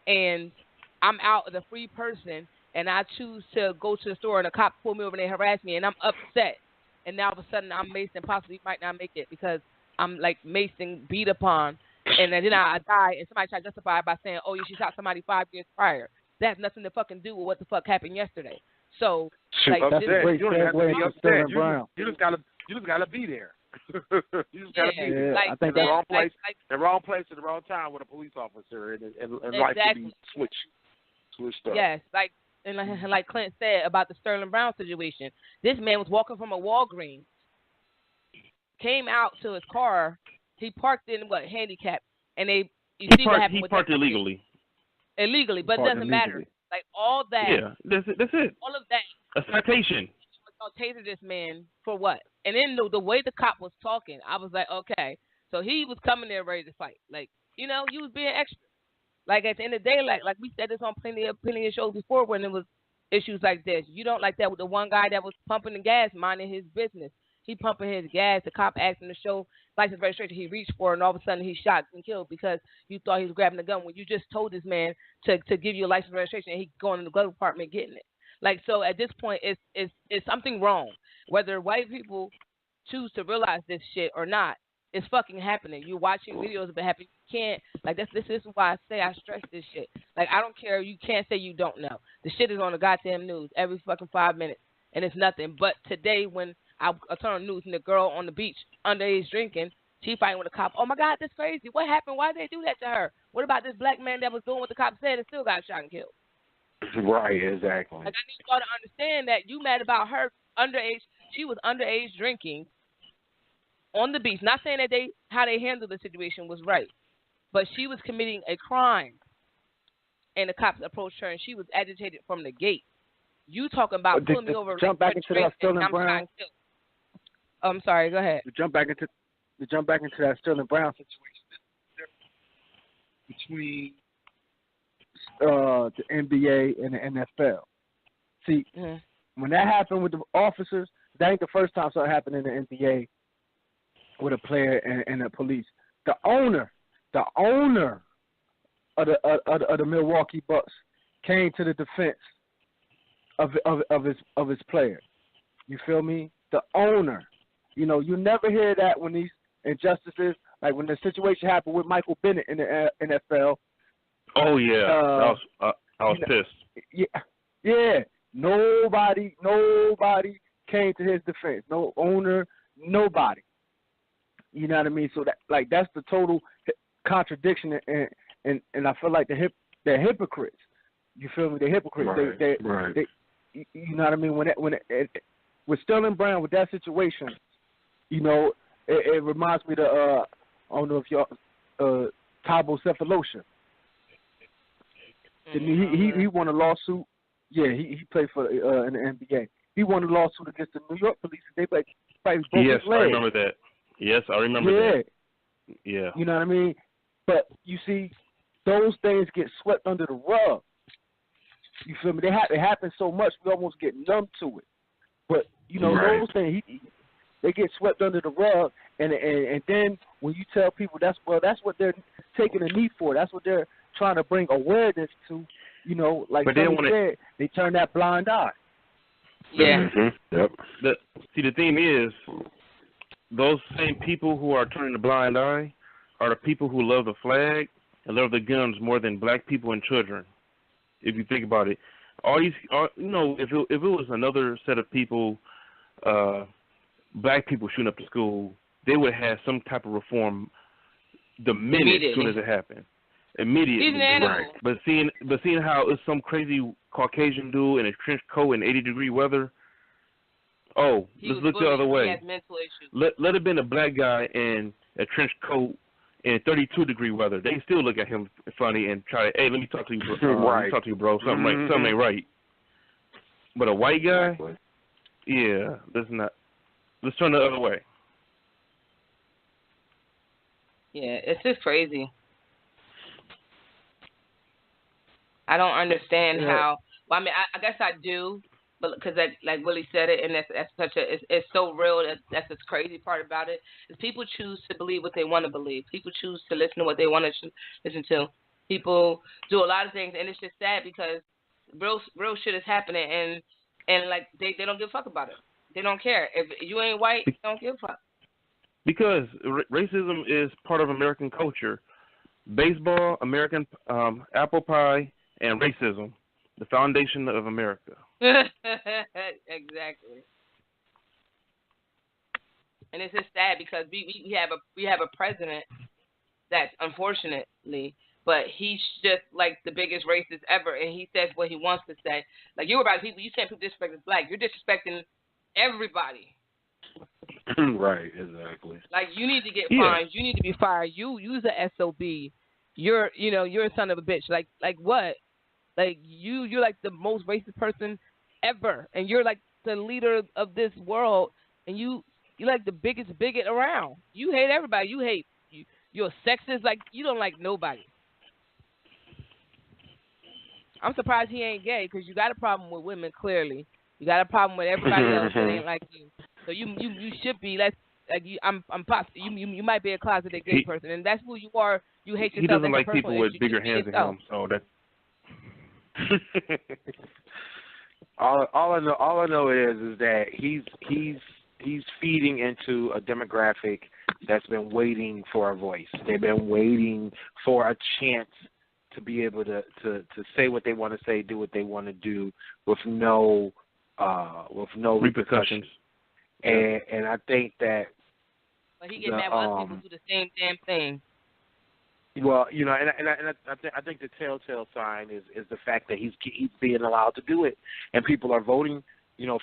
and I'm out as a free person, and I choose to go to the store and a cop pull me over and they harass me, and I'm upset. And now all of a sudden I'm maced and possibly might not make it because I'm like maced and beat upon. And then I die, and somebody try to justify it by saying, oh, you shot somebody 5 years prior. That has nothing to fucking do with what the fuck happened yesterday. So, like, that's a great segue into Sterling Brown. You just gotta be there. You just gotta be there. Like, I think the wrong place, the wrong place at the wrong time with a police officer, and exactly. Life to be switched up. Yes, like Clint said about the Sterling Brown situation. This man was walking from a Walgreens, came out to his car. He parked in handicap, and you see what happened with that. He parked illegally. Illegally, but it doesn't matter. Like, all that. Yeah, that's it. All of that. A citation. I'll taser this man for what? And then the way the cop was talking, I was like, okay. So he was coming there ready to fight. Like, you know, he was being extra. Like, at the end of the day, like we said this on plenty of shows before when it was issues like this. You don't like that with the one guy that was pumping the gas, minding his business. He pumping his gas. The cop asked him to show license registration. He reached for it, and all of a sudden he shot and killed because you thought he was grabbing the gun when you just told this man to give you a license registration, and he going in the glove department getting it. Like, so at this point, it's something wrong. Whether white people choose to realize this shit or not, it's fucking happening. You're watching videos of it happening. You can't, like, this is why I say I stress this shit. Like, I don't care. You can't say you don't know. The shit is on the goddamn news every fucking 5 minutes, and it's nothing. But today, when I turn on the news and the girl on the beach underage drinking. She fighting with a cop. Oh my God, that's crazy. What happened? Why did they do that to her? What about this black man that was doing what the cop said and still got shot and killed? Right, exactly. Like, I need y'all to understand that you mad about her underage. She was underage drinking on the beach. Not saying that how they handled the situation was right, but she was committing a crime, and the cops approached her, and she was agitated from the gate. You talking about pulling me over? Jump back into that Sterling Brown. Oh, I'm sorry. Go ahead. To jump back into that Sterling Brown situation. Between the NBA and the NFL. See, when that happened with the officers, that ain't the first time something happened in the NBA with a player and the police. The owner of the Milwaukee Bucks came to the defense of his player. You feel me? The owner. You know, you never hear that when these injustices, like when the situation happened with Michael Bennett in the NFL. Oh yeah, I was pissed. Yeah. Nobody came to his defense. No owner, nobody. You know what I mean? So that's the total contradiction, and I feel like they're hypocrites. You feel me? They're hypocrites. Right. They, you know what I mean? With Sterling Brown, with that situation, you know, it reminds me of I don't know if y'all Thabo Cephalosha. He won a lawsuit. Yeah, he played for in the NBA. He won a lawsuit against the New York police. They broke his leg. Yes, I remember that. Yes, I remember that. Yeah. You know what I mean? But you see, those things get swept under the rug. You feel me? It happens so much we almost get numb to it. But you know, those things they get swept under the rug, and then when you tell people that's what they're taking a knee for. That's what they're trying to bring awareness to. You know, like Sonny said, they turn that blind eye. Yeah. Mm-hmm. Yep. The thing is, those same people who are turning the blind eye are the people who love the flag and love the guns more than black people and children. If you think about it, if it was another set of people, black people shooting up the school, they would have some type of reform the minute as soon as it happened. Immediately, right? But seeing how it's some crazy Caucasian dude in a trench coat in 80-degree weather. Oh, let's look the other way. He has mental issues. Let it been a black guy in a trench coat in 32-degree weather. They still look at him funny and try to, hey, let me talk to you, bro. Let me talk to you, bro. Something ain't right. But a white guy, yeah, let's turn the other way. Yeah, it's just crazy. I don't understand how. Well, I mean, I guess I do, but because like Willie said it, and that's such it's so real. That's the crazy part about it is people choose to believe what they want to believe. People choose to listen to what they want to listen to. People do a lot of things, and it's just sad because real shit is happening, and like they don't give a fuck about it. They don't care if you ain't white. They don't give a fuck. Because racism is part of American culture. Baseball, American apple pie, and racism, the foundation of America. Exactly. And it's just sad because we have a president that's unfortunately, but he's just like the biggest racist ever, and he says what he wants to say. Like you about people, you can't disrespect the black. You're disrespecting everybody. Right, exactly. Like you need to get fined. You need to be fired. You's a SOB. You're a son of a bitch. Like what? Like you're like the most racist person ever, and you're like the leader of this world, and you're like the biggest bigot around. You hate everybody. You're sexist. Like you don't like nobody. I'm surprised he ain't gay because you got a problem with women. Clearly, you got a problem with everybody else that ain't like you. So you should be. You might be a closeted gay person, and that's who you are. You hate yourself. He doesn't as like a people with bigger hands than him. So that. all I know is that he's feeding into a demographic that's been waiting for a voice. They've been waiting for a chance to be able to say what they want to say, do what they want to do with no repercussions. and I think that. But he get mad when other people do the same damn thing. Well, and I think the telltale sign is the fact that he's being allowed to do it, and people are voting,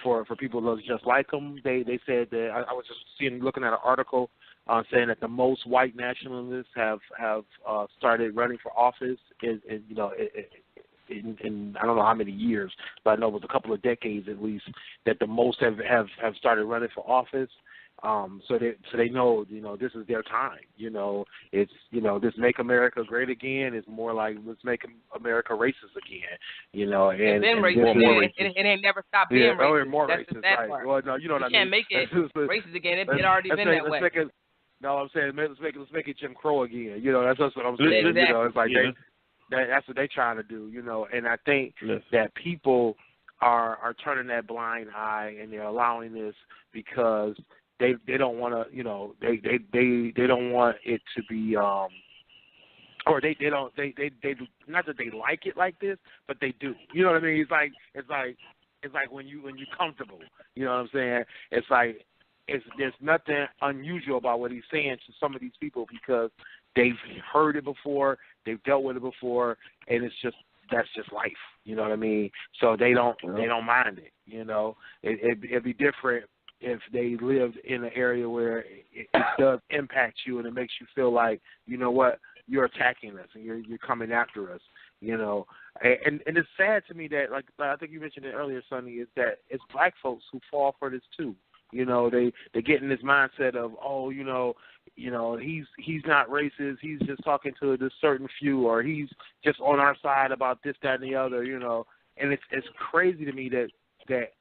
for people that look just like him. They said that I was just looking at an article saying that the most white nationalists have started running for office in I don't know how many years, but I know it was a couple of decades at least that the most have started running for office. So they know, this is their time. It's this Make America Great Again is more like let's make America racist again. And it's been racist. It ain't never stopped being racist. Oh, more That's racist, right. Part. Well, no, you know what I mean. You can't make it racist again. It already been that way. No, I'm saying let's make it Jim Crow again. That's what I'm saying. Exactly. It's like that's what they're trying to do. And I think that people are turning that blind eye and they're allowing this because they don't want to, they don't want it to be or they don't not that they like it like this, but they do. You know what I mean? It's like when you're comfortable. You know what I'm saying? It's like there's nothing unusual about what he's saying to some of these people because they've heard it before, they've dealt with it before, and that's just life. You know what I mean? So they don't mind it. It'd be different if they lived in an area where it does impact you and it makes you feel like, you know what, you're attacking us and you're coming after us. And it's sad to me that, like I think you mentioned it earlier, Sonny, is that it's black folks who fall for this too. They get in this mindset of, he's not racist, he's just talking to this certain few, or he's just on our side about this, that, and the other, And it's crazy to me that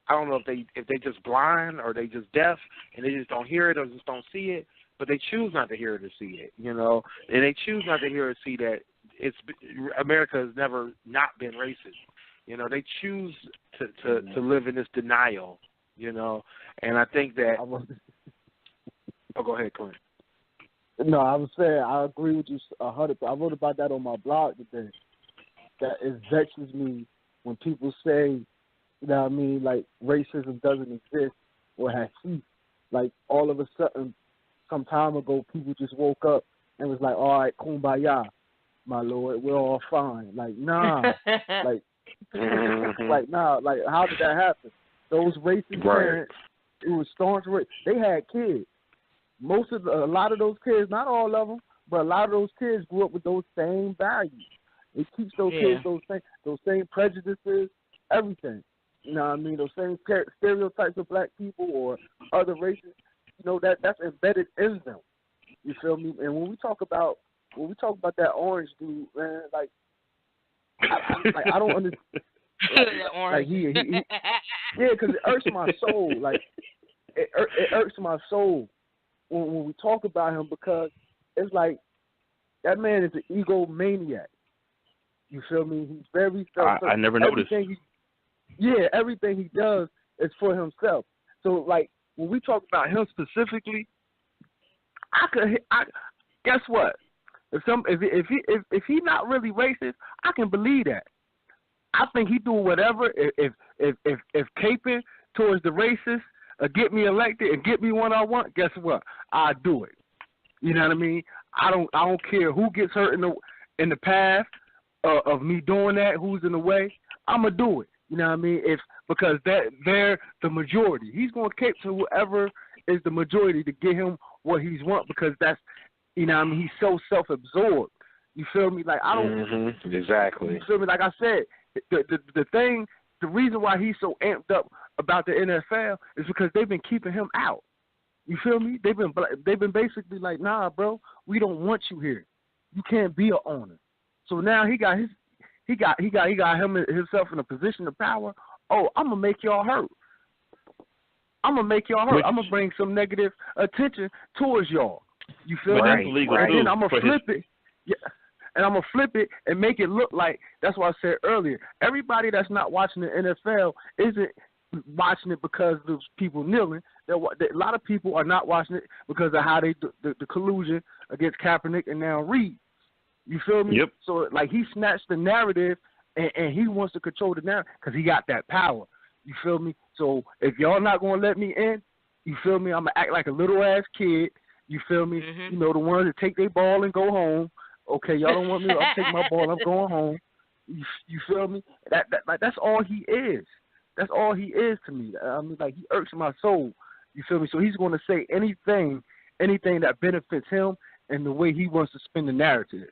I don't know if they just blind or they just deaf and they just don't hear it or just don't see it, but they choose not to hear it or see it, and they choose not to hear or see that America has never not been racist. They choose to live in this denial. And I think that. Go ahead, Clint. No, I was saying I agree with you 100%. I wrote about that on my blog today. That it vexes me when people say, like racism doesn't exist or has ceased. Like all of a sudden, some time ago, people just woke up and was like, "All right, kumbaya, my lord, we're all fine." Like, nah, like nah, like how did that happen? Those racist parents who were staunch racists, they had kids. A lot of those kids, not all of them, but a lot of those kids grew up with those same values. It keeps those kids those same prejudices, everything. You know what I mean? Those same stereotypes of black people or other races. That's embedded in them. You feel me? And when we talk about that orange dude, man, like I don't understand. Like he because it irks my soul. Like it irks my soul when we talk about him because it's like that man is an egomaniac. You feel me? He's very self-centered. I never noticed. Everything he does is for himself. So like when we talk about him specifically, I guess what? If he's not really racist, I can believe that. I think he do whatever. If caping towards the racist get me elected and get me what I want, guess what? I do it. You know what I mean? I don't care who gets hurt in the path of me doing that. Who's in the way? I'ma do it. You know what I mean? Because they're the majority. He's gonna cape to whoever is the majority to get him what he's want because that's what I mean. He's so self-absorbed. You feel me? Like I don't exactly. You feel me? Like I said. The reason why he's so amped up about the NFL is because they've been keeping him out. You feel me? They've been basically like, nah, bro, we don't want you here. You can't be an owner. So now he got himself in a position of power. Oh, I'm gonna make y'all hurt. I'm gonna bring some negative attention towards y'all. You feel me? That's legal and too, then I'm gonna flip it. Yeah. And I'm going to flip it and make it look like, that's what I said earlier, everybody that's not watching the NFL isn't watching it because of people kneeling. A lot of people are not watching it because of how they the collusion against Kaepernick and now Reed. You feel me? Yep. So, like, he snatched the narrative and he wants to control the narrative because he got that power. You feel me? So, if y'all not going to let me in, You feel me? I'm going to act like a little ass kid. You feel me? You know, the ones that take their ball and go home. Okay, y'all don't want me. I'm taking my ball. I'm going home. You feel me? That's all he is. That's all he is to me. I mean, like, he irks my soul. You feel me? So he's going to say anything that benefits him and the way he wants to spin the narrative.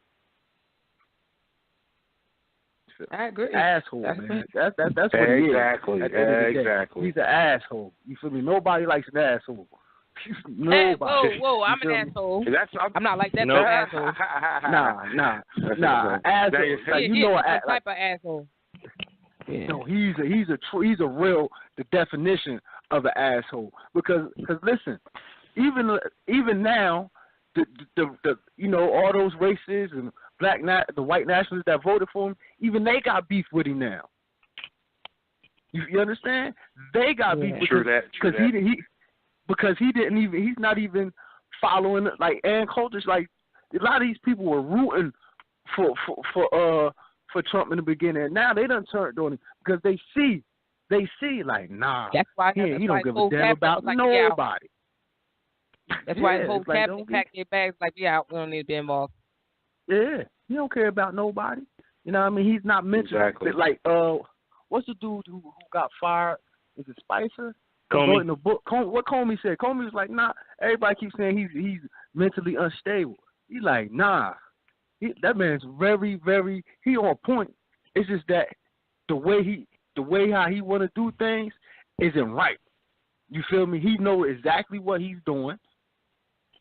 I agree. Asshole, man. That's what he is. Exactly. He's an asshole. You feel me? Nobody likes an asshole. Nobody. Whoa! I'm an asshole. I'm not like that. No. Asshole. Nah. Asshole. Like, you know, what type of asshole? Yeah. No, he's a real the definition of an asshole. Because listen, even now, the you know, all those racists and the white nationalists that voted for him, even they got beef with him now. You understand? They got beef with him because he's not even following, like, Ann Coulter's. Like, a lot of these people were rooting for Trump in the beginning, and now they done turned on him because they see like, nah, that's why he don't give a damn about nobody. That's why his whole cabinet packed their bags like, we don't need to be involved. Yeah, he don't care about nobody. You know what I mean? He's not mentioned. Exactly. Like, what's the dude who got fired? Is it Spicer? Comey. In the book, what Comey said. Comey was like, nah. Everybody keeps saying he's mentally unstable. He's like, nah. That man's very, very. He on point. It's just that the way how he want to do things isn't right. You feel me? He know exactly what he's doing.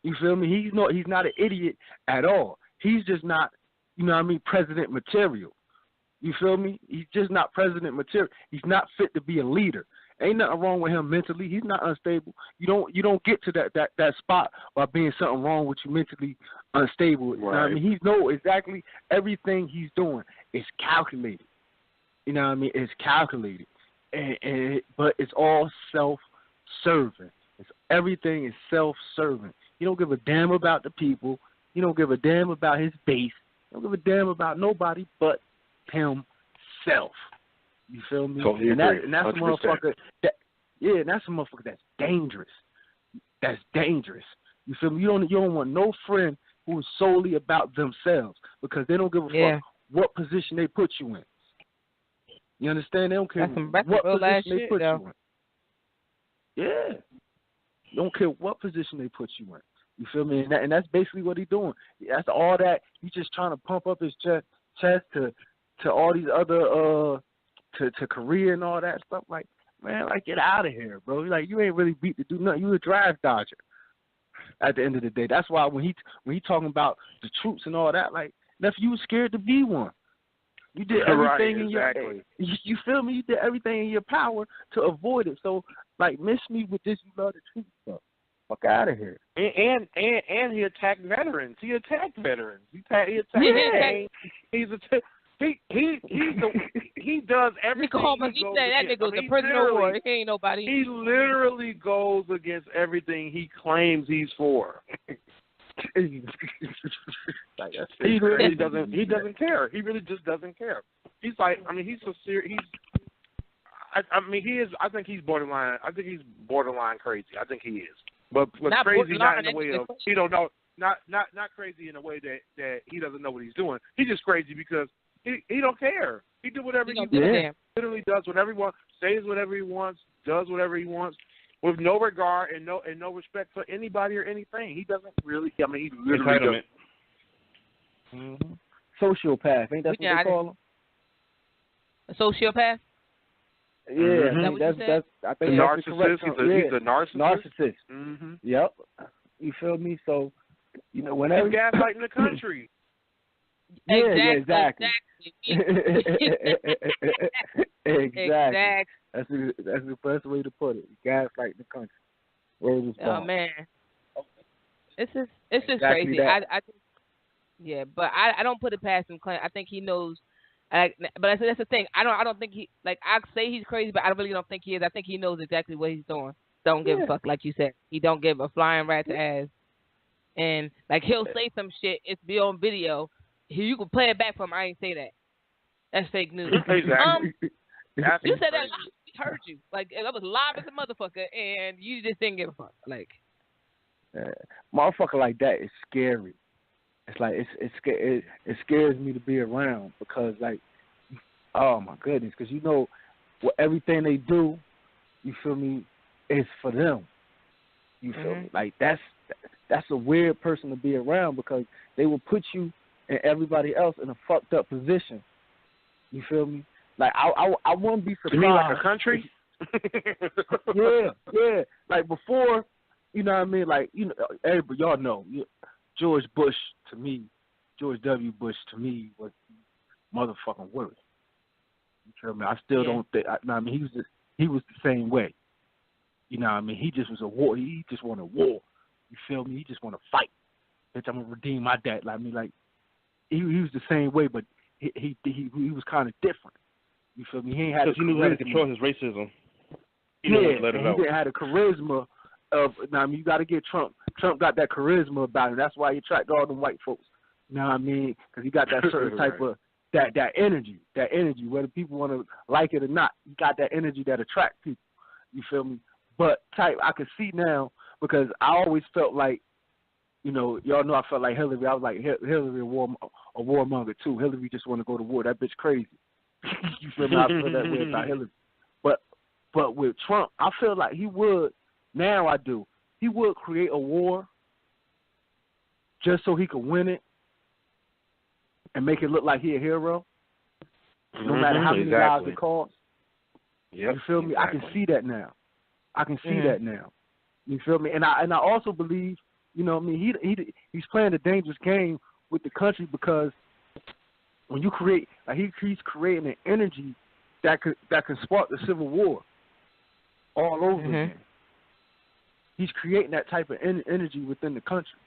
You feel me? He's not an idiot at all. He's just not, you know what I mean, president material. You feel me? He's just not president material. He's not fit to be a leader. Ain't nothing wrong with him mentally. He's not unstable. You don't get to that spot by being something wrong with you mentally unstable. You know what I mean? He knows exactly everything he's doing is calculated. You know what I mean? It's calculated. But it's all self-serving. Everything is self-serving. He don't give a damn about the people. He don't give a damn about his base. He don't give a damn about nobody but himself. You feel me? Totally and that's a 100%. motherfucker. That's a motherfucker that's dangerous. That's dangerous. You feel me? You don't want no friend who is solely about themselves because they don't give a fuck what position they put you in. You understand? They don't care what position they put you in. Yeah. Don't care what position they put you in. You feel me? And that's basically what he's doing. That's all that. He's just trying to pump up his chest to all these other to Korea and all that stuff. Like, man, like, get out of here, bro. Like, you ain't really beat to do nothing. You a drive dodger. At the end of the day, that's why when he talking about the troops and all that, like, nephew, you was scared to be one. You did everything in your you feel me? You did everything in your power to avoid it. So, like, miss me with this. You love the truth stuff. Fuck out of here. And he attacked veterans. He attacked veterans. He does everything. That nigga was a prisoner of war. He ain't nobody. He literally goes against everything he claims he's for. He doesn't care. He really just doesn't care. He's like, I mean, he's so serious. I think he's borderline. I think he's borderline crazy. I think he is. But crazy not in the way of he don't know. Not crazy in a way that he doesn't know what he's doing. He's just crazy because he don't care. He do whatever he wants. Literally does whatever he wants, says whatever he wants, does whatever he wants, with no regard and no respect for anybody or anything. He doesn't really. I mean, he literally does. Sociopath, ain't that what they call him? A sociopath? Yeah, that's I think that's the correct term. He's a narcissist. Narcissist. Mm-hmm. Yep. You feel me? So, you know, whenever he's gaslighting the country. Exactly. Exactly. That's the best way to put it. Gaslighting the country. Oh man, it's just exactly crazy. But I don't put it past him. I think he knows. But that's the thing. I don't think he, like, I say he's crazy, but I really don't think he is. I think he knows exactly what he's doing. Don't give a fuck, like you said. He don't give a flying rat's ass. And like, he'll say some shit. It's be on video. You can play it back for him. I ain't say that. That's fake news. Exactly. You said that. heard you. Like, I was live as a motherfucker, and you just didn't give a fuck. Like, motherfucker like that is scary. It's like it scares me to be around because like, oh my goodness, because you know, what everything they do, you feel me, is for them. You feel me? Like that's a weird person to be around because they will put you and everybody else in a fucked up position. You feel me? Like I wouldn't be surprised. You mean like a country? yeah. Like before, you know what I mean? Like, you know, everybody, y'all know, George W. Bush to me was motherfucking worse. You feel me? I still don't think. I mean, he was the same way. You know what I mean? He just was a war. He just wanted war. You feel me? He just want to fight. Bitch, I'm gonna redeem my dad. Like, I mean, like he was the same way, but he was kind of different. You feel me? He ain't had because he knew how to control his racism. He didn't let it out. He didn't have the charisma of. I mean, you got to get Trump. Trump got that charisma about him. That's why he attracted all them white folks. You know what I mean? Because he got that certain type of that energy, whether people want to like it or not. He got that energy that attracts people. You feel me? But I can see now because I always felt like, you know, y'all know I felt like Hillary. I was like Hillary a warmonger too. Hillary just want to go to war. That bitch crazy. You feel me? I feel that way about Hillary. But with Trump, I feel like he would. Now I do. He would create a war just so he could win it and make it look like he a hero. No matter how many lives it costs. Yep, you feel me? I can see that now. You feel me? And I also believe, you know what I mean, he's playing a dangerous game with the country because when you create, like he's creating an energy that can spark the Civil War all over again. He's creating that type of energy within the country.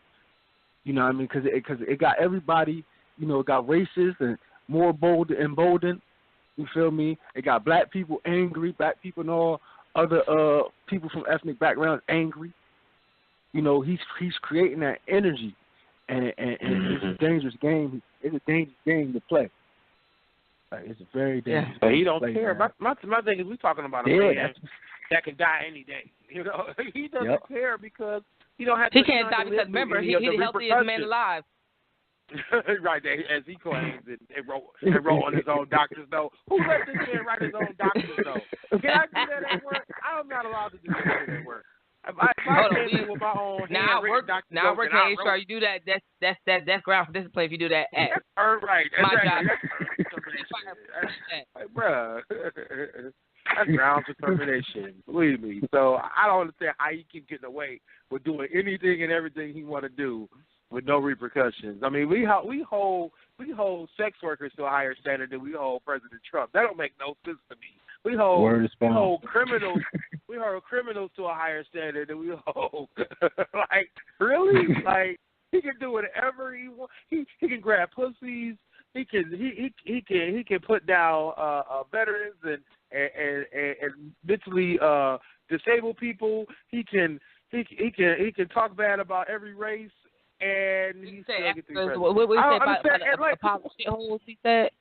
You know what I mean? Because it got everybody, you know, it got racist and more emboldened. You feel me? It got black people angry, black people and all other people from ethnic backgrounds angry. You know, he's creating that energy, and it's a dangerous game. It's a dangerous game to play. Like, it's a very dangerous. But he don't play, care. My thing is, we talking about a man that can die any day. You know, he doesn't care because he don't have to. He can't die because remember he's the healthiest man alive. Right, as he claims and wrote on his own doctor's note. Who let this man write his own doctor's note? Can I do that at work? I'm not allowed to do that at work. If I came in with my own now I work at HR. You do that. That's ground for discipline. If you do that at right, my job. Like, bruh, that's grounds for termination. Believe me. So I don't understand how he can get away with doing anything and everything he want to do with no repercussions. I mean, we hold sex workers to a higher standard than we hold President Trump. That don't make no sense to me. We hold criminals. We hold criminals to a higher standard than we hold. Like, really? Like, he can do whatever he wants. He can grab pussies. He can put down veterans and mentally disabled people. He can talk bad about every race. And he still get the credit. What you say about the pop shitholes he said?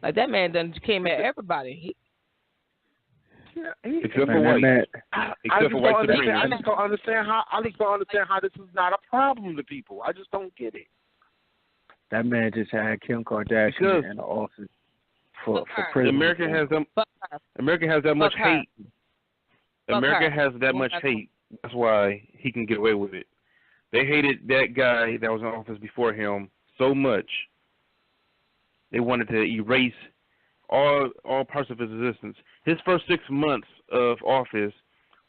Like, that man done came at everybody. Except for white. Except for white supremacy. I just don't understand how this is not a problem to people. I just don't get it. That man just had Kim Kardashian in the office for prison. America has that much hate. America has that much hate. That's why he can get away with it. They hated that guy that was in office before him so much. They wanted to erase all parts of his existence. His first 6 months of office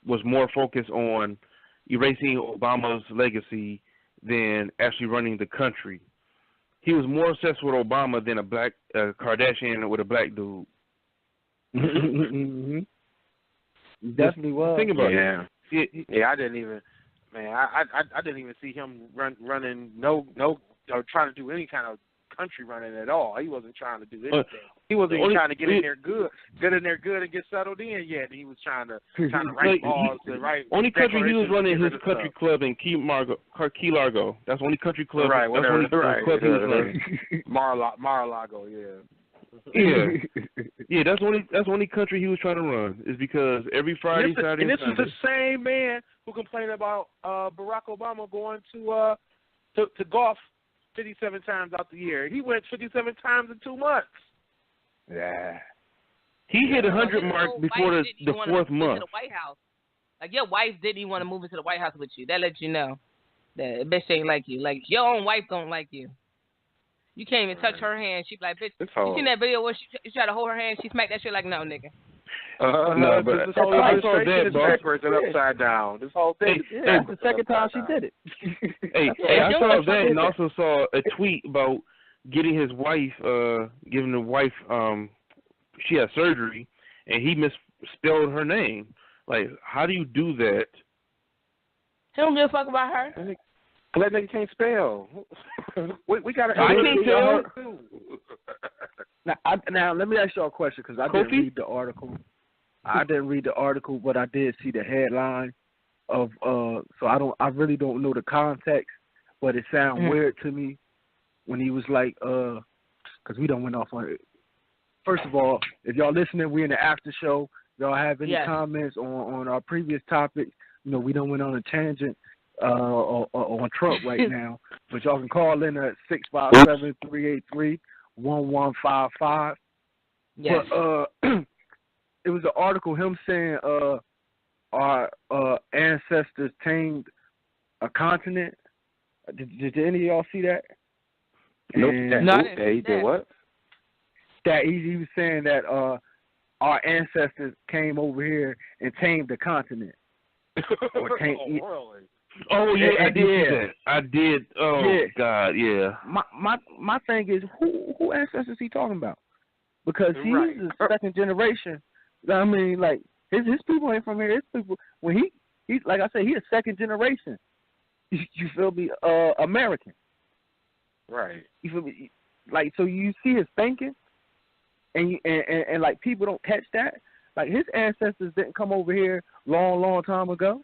was more focused on erasing Obama's legacy than actually running the country. He was more obsessed with Obama than a black Kardashian with a black dude. Mm-hmm. He definitely was. Think about it. Yeah, I didn't even. Man, I didn't even see him running no or trying to do any kind of country running at all. He wasn't trying to do anything. He wasn't even trying to get in there good and get settled in yet. He was trying to write balls and write. Only country he was running his country club in Key Largo. That's the only country club. Right, whatever. Club he was running. Mar-a-Lago, yeah. Yeah. That's the only country he was trying to run is because every Friday, Saturday, and this Sunday. is the same man who complained about Barack Obama going to golf 57 times out the year. He went 57 times in 2 months. Yeah. He hit 100 mark before the fourth month. To the White House. Like, your wife didn't even want to move into the White House with you. That lets you know that bitch ain't like you. Like, your own wife don't like you. You can't even touch her hand. She be like, bitch, you seen that video where she tried to hold her hand? She smacked that shit like, no, nigga. No, but this whole I saw that, is bro. backwards and upside down. This whole thing. That's the second time she did it. I saw that and also saw a tweet about getting his wife, giving the wife, she had surgery, and he misspelled her name. Like, how do you do that? He don't give a fuck about her. That nigga can't spell. we got to. I can't spell. Now, let me ask y'all a question because I didn't read the article. But I did see the headline of. So I really don't know the context, but it sounded weird to me when he was like, because we done went off on it. First of all, if y'all listening, we in the after show. Y'all have any comments on our previous topic? You know, we done went on a tangent on Trump right now, but y'all can call in at 657-383-1155. Yes. But it was an article him saying our ancestors tamed a continent. Did any of y'all see that? Nope. He did what? That he was saying that our ancestors came over here and tamed the continent. Or really? Oh yeah, I did. Oh yeah. God, yeah. My thing is, who ancestors he talking about? Because he's the second generation. I mean, like his people ain't from here. His people, when he's like I said, he's a second generation. You feel me? American. Right. You feel me? Like, so you see his thinking, and like people don't catch that. Like his ancestors didn't come over here long time ago.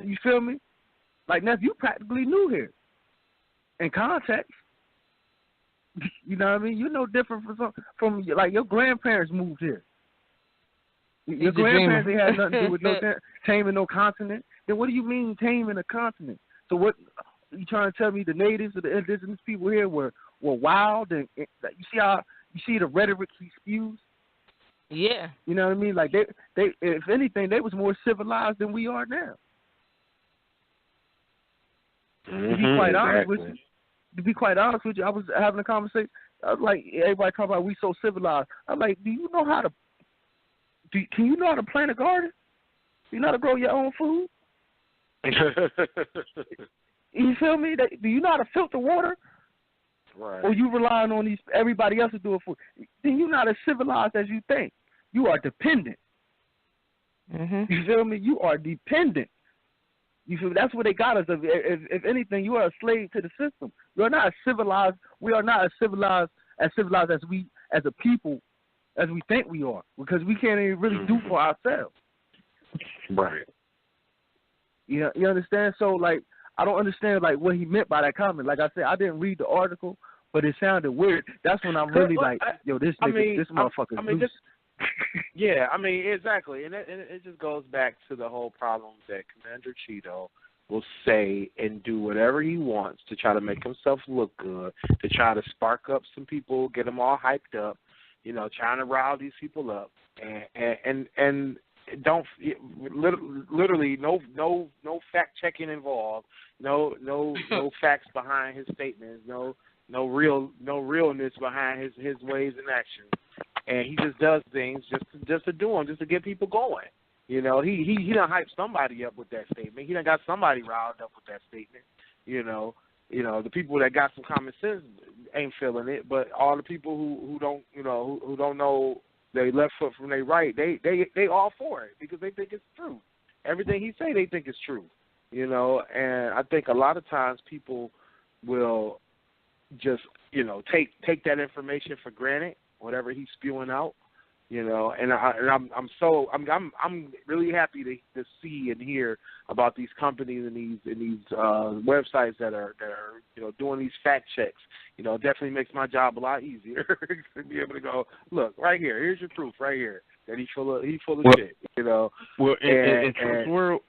You feel me? Like, Neff, you practically new here. In context. You know what I mean? You're no different from like your grandparents moved here. Your grandparents ain't had nothing to do with no taming no continent. Then what do you mean taming a continent? So what you trying to tell me the natives or the indigenous people here were wild and you see the rhetoric he spews? Yeah. You know what I mean? Like they if anything, they was more civilized than we are now. To be quite honest with you, I was having a conversation. I was like, everybody talking about we so civilized. I'm like, can you know how to plant a garden? Do you know how to grow your own food? You feel me? Do you know how to filter water? Right. Or you relying on everybody else to do it for you? Then you're not as civilized as you think. You are dependent. Mm-hmm. You feel me? You are dependent. You feel me? That's what they got us. If anything, you are a slave to the system. You are not as civilized. We are not as civilized as we as a people as we think we are, because we can't even really do for ourselves. Right. You understand? So like, I don't understand like what he meant by that comment. Like I said, I didn't read the article, but it sounded weird. That's when I'm really like, yo, this motherfucker's loose. Yeah, I mean, exactly. And it just goes back to the whole problem that Commander Cheeto will say and do whatever he wants to try to make himself look good, to try to spark up some people, get them all hyped up, you know, trying to rile these people up. And don't literally no fact checking involved, no facts behind his statements, no realness behind his ways and actions. And he just does things just to do them, just to get people going. You know, he done hyped somebody up with that statement. He done got somebody riled up with that statement. You know, the people that got some common sense ain't feeling it, but all the people who don't, who don't know their left foot from their right, they all for it because they think it's true. Everything he say, they think is true. You know, and I think a lot of times people will just, take that information for granted, whatever he's spewing out, You know, and I'm really happy to see and hear about these companies and these websites that are doing these fact checks. You know, it definitely makes my job a lot easier to be able to go, look, right here, here's your proof right here that he's full of shit. You know, well, in Trump's world,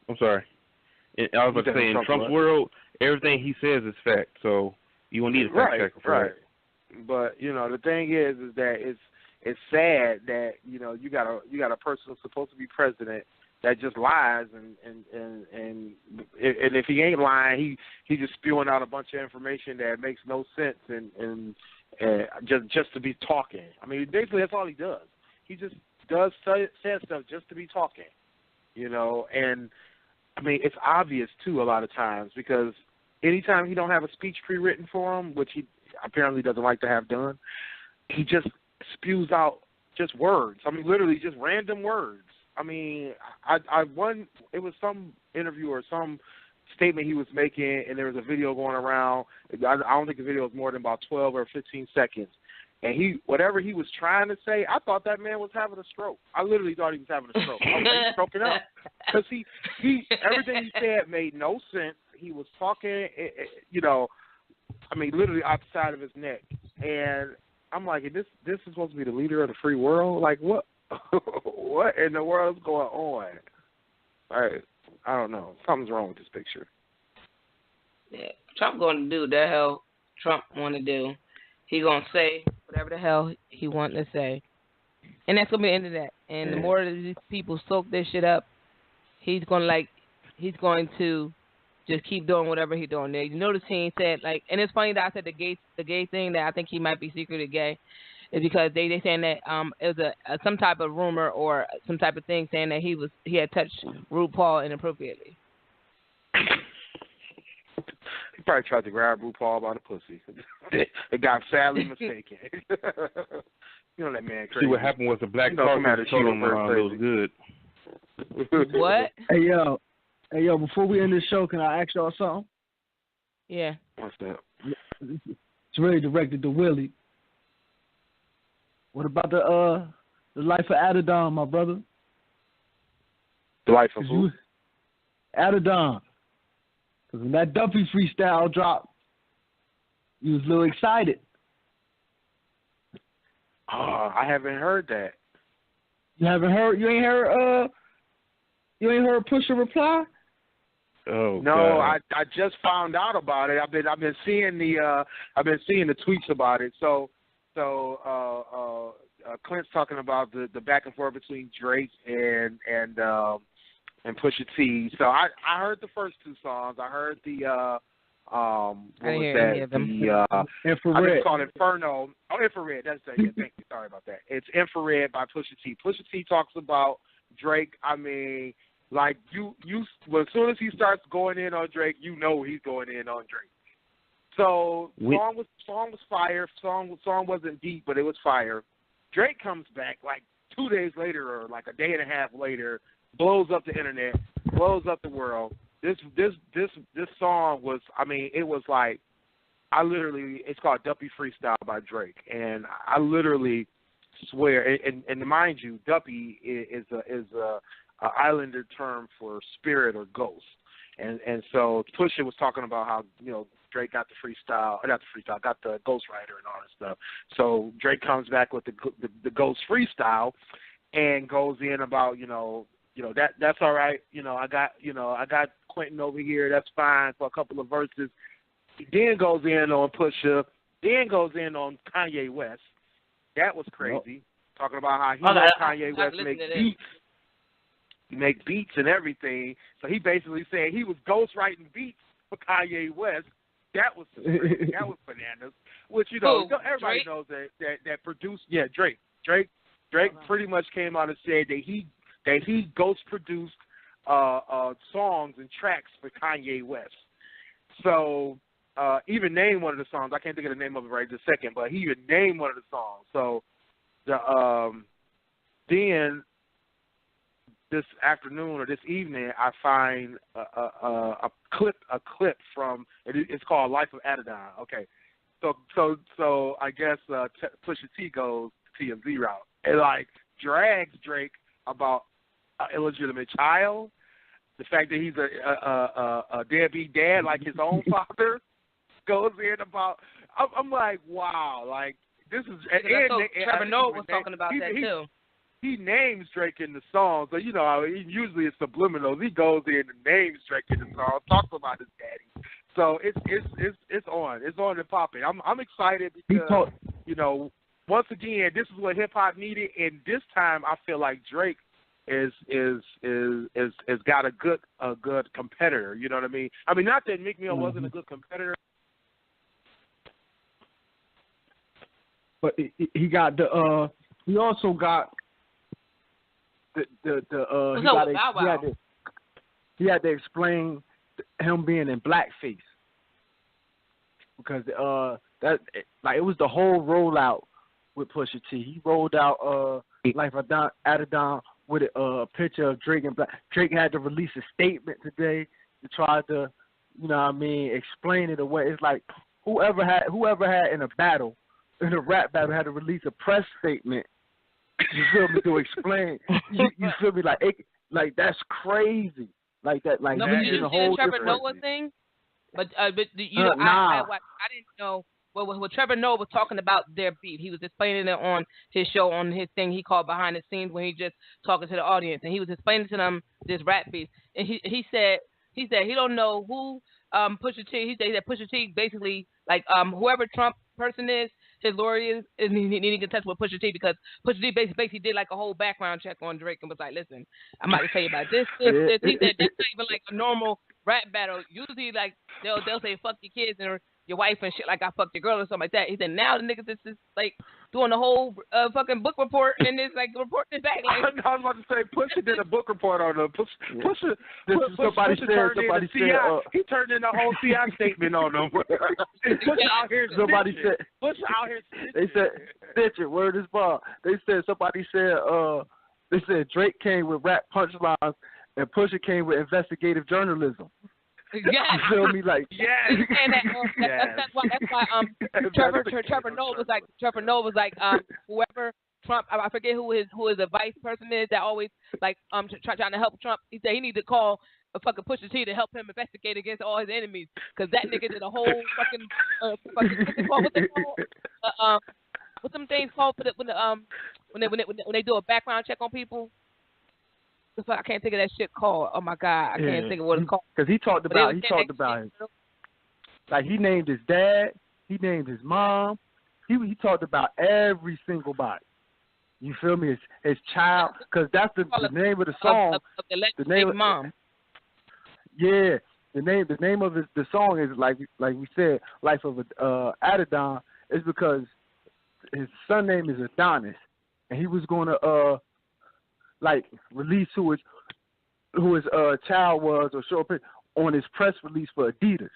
I'm sorry, I was about to say in Trump's world, everything he says is fact. So you won't need a fact checker for that. But the thing is that it's sad that you got a person who's supposed to be president that just lies and if he ain't lying, he just spewing out a bunch of information that makes no sense and just to be talking. I mean, basically that's all he does. He just says stuff just to be talking, And I mean, it's obvious too a lot of times because anytime he don't have a speech pre-written for him, which he apparently doesn't like to have done, he just spews out just words. I mean, literally just random words. I mean, it was some interview or some statement he was making, and there was a video going around. I don't think the video was more than about 12 or 15 seconds. And whatever he was trying to say, I thought that man was having a stroke. I literally thought he was having a stroke. I was like, he's stroking up. Because everything he said made no sense. He was talking, I mean, literally outside of his neck. And I'm like, this is supposed to be the leader of the free world? Like, what? What in the world is going on? I don't know. Something's wrong with this picture. Yeah, Trump going to do the hell Trump want to do. He going to say whatever the hell he want to say. And that's going to be the end of that. And the more that these people soak this shit up, he's going to just keep doing whatever he's doing there. You notice he ain't said, like, and it's funny that I said the gay thing, that I think he might be secretly gay, is because they saying that it was some type of rumor or some type of thing saying that he had touched RuPaul inappropriately. He probably tried to grab RuPaul by the pussy. It got sadly mistaken. That man crazy. See, what happened was the black caucus told him it was good. What? Hey, yo, before we end this show, can I ask y'all something? Yeah. What's that? It's really directed to Willie. What about the life of Adidon, my brother? The life of who? Adidon. Because when that Duffy freestyle dropped, you was a little excited. I haven't heard that. You haven't heard? You ain't heard Pusha reply? Oh, no, God. I just found out about it. I've been seeing the tweets about it. So Clint's talking about the back and forth between Drake and Pusha T. So I heard the first two songs. I heard the Infrared. I just called Inferno. Oh, Infrared. That's it. Yeah, thank you. Sorry about that. It's Infrared by Pusha T. Pusha T talks about Drake. I mean, like well, as soon as he starts going in on Drake, he's going in on Drake. So song was fire. Song wasn't deep, but it was fire. Drake comes back like 2 days later or like a day and a half later, blows up the internet, blows up the world. This song was, I mean, it was like, it's called Duppy Freestyle by Drake, and I literally swear, and mind you, Duppy is a Islander term for spirit or ghost, and so Pusha was talking about how Drake got got the Ghost Rider and all this stuff. So Drake comes back with the Ghost Freestyle, and goes in about that's all right. I got Quentin over here. That's fine for a couple of verses. He then goes in on Pusha. Then goes in on Kanye West. That was crazy. Talking about how he let Kanye West make beats and everything. So he basically said he was ghostwriting beats for Kanye West. That was crazy. That was bananas. Which everybody Drake? knows that produced. Yeah, Drake. Drake pretty much came out and said that he ghost produced songs and tracks for Kanye West. So even named one of the songs. I can't think of the name of it right this second, but he even named one of the songs. So then this afternoon or this evening, I find a clip from it's called Life of Adidon. Okay, so I guess Pusha T goes, TMZ route. And, like, drags Drake about an illegitimate child, the fact that he's a deadbeat dad like his own father, goes in about. I'm like, wow, like this is. Trevor Noah was talking about that too. He names Drake in the song, so you know how usually it's subliminal. He goes in and names Drake in the song, talks about his daddy. So it's on. It's on and popping. I'm excited because you know, once again, this is what hip hop needed, and this time I feel like Drake is got a good competitor. You know what I mean? I mean, not that Meek Mill wasn't a good competitor, but he got the he also got he had to explain him being in blackface because that like it was the whole rollout with Pusha T. He rolled out Life of Adidon with a picture of Drake and black. Drake had to release a statement today to try to, you know what I mean, explain it away. It's like whoever had in a rap battle had to release a press statement. You feel me, to explain? You feel me, like that's crazy, like that, like no, that but did is you a see whole the Trevor different. Noah thing? But you know, nah. I didn't know. Well, when Trevor Noah was talking about their beef, he was explaining it on his show, on his thing he called Behind the Scenes, when he just talking to the audience, and he was explaining to them this rap beef, and he said he don't know who Pusha T. He said that Pusha T basically like whoever Trump person is, his lawyer is, and he need to get in touch with Pusha T because Pusha T basically did like a whole background check on Drake and was like, listen, I'm about to tell you about this. He said that's not even like a normal rap battle. Usually like they'll say fuck your kids and your wife and shit like I fucked your girl or something like that. He said now the niggas is like doing the whole fucking book report and it's like reporting it back like. I was about to say Pusha did a book report on them. Pusha Somebody said he turned in a whole CI statement on them. Pusha out here somebody snitching. said Pusha out here snitching. They said snitching. Word is bond. They said Drake came with rap punchlines and Pusha came with investigative journalism. Yes. You feel me? Like yes. And that's why Trevor Noah was like whoever Trump, I forget who the vice person is that always like trying to help Trump. He said he need to call a fucking Pusha T to help him investigate against all his enemies because that nigga did a whole fucking what's it called? What's some things called for when they do a background check on people? I can't think of that shit called. Oh my god, I can't think of what it's called. Because he talked about him. Like he named his dad, he named his mom. He talked about every single body. You feel me? His child, because that's the name of the song. The name of mom. Yeah, the name of the song is like we said, Life of Adidon, is because his son name is Adonis, and he was going to release who his child was or show up on his press release for Adidas.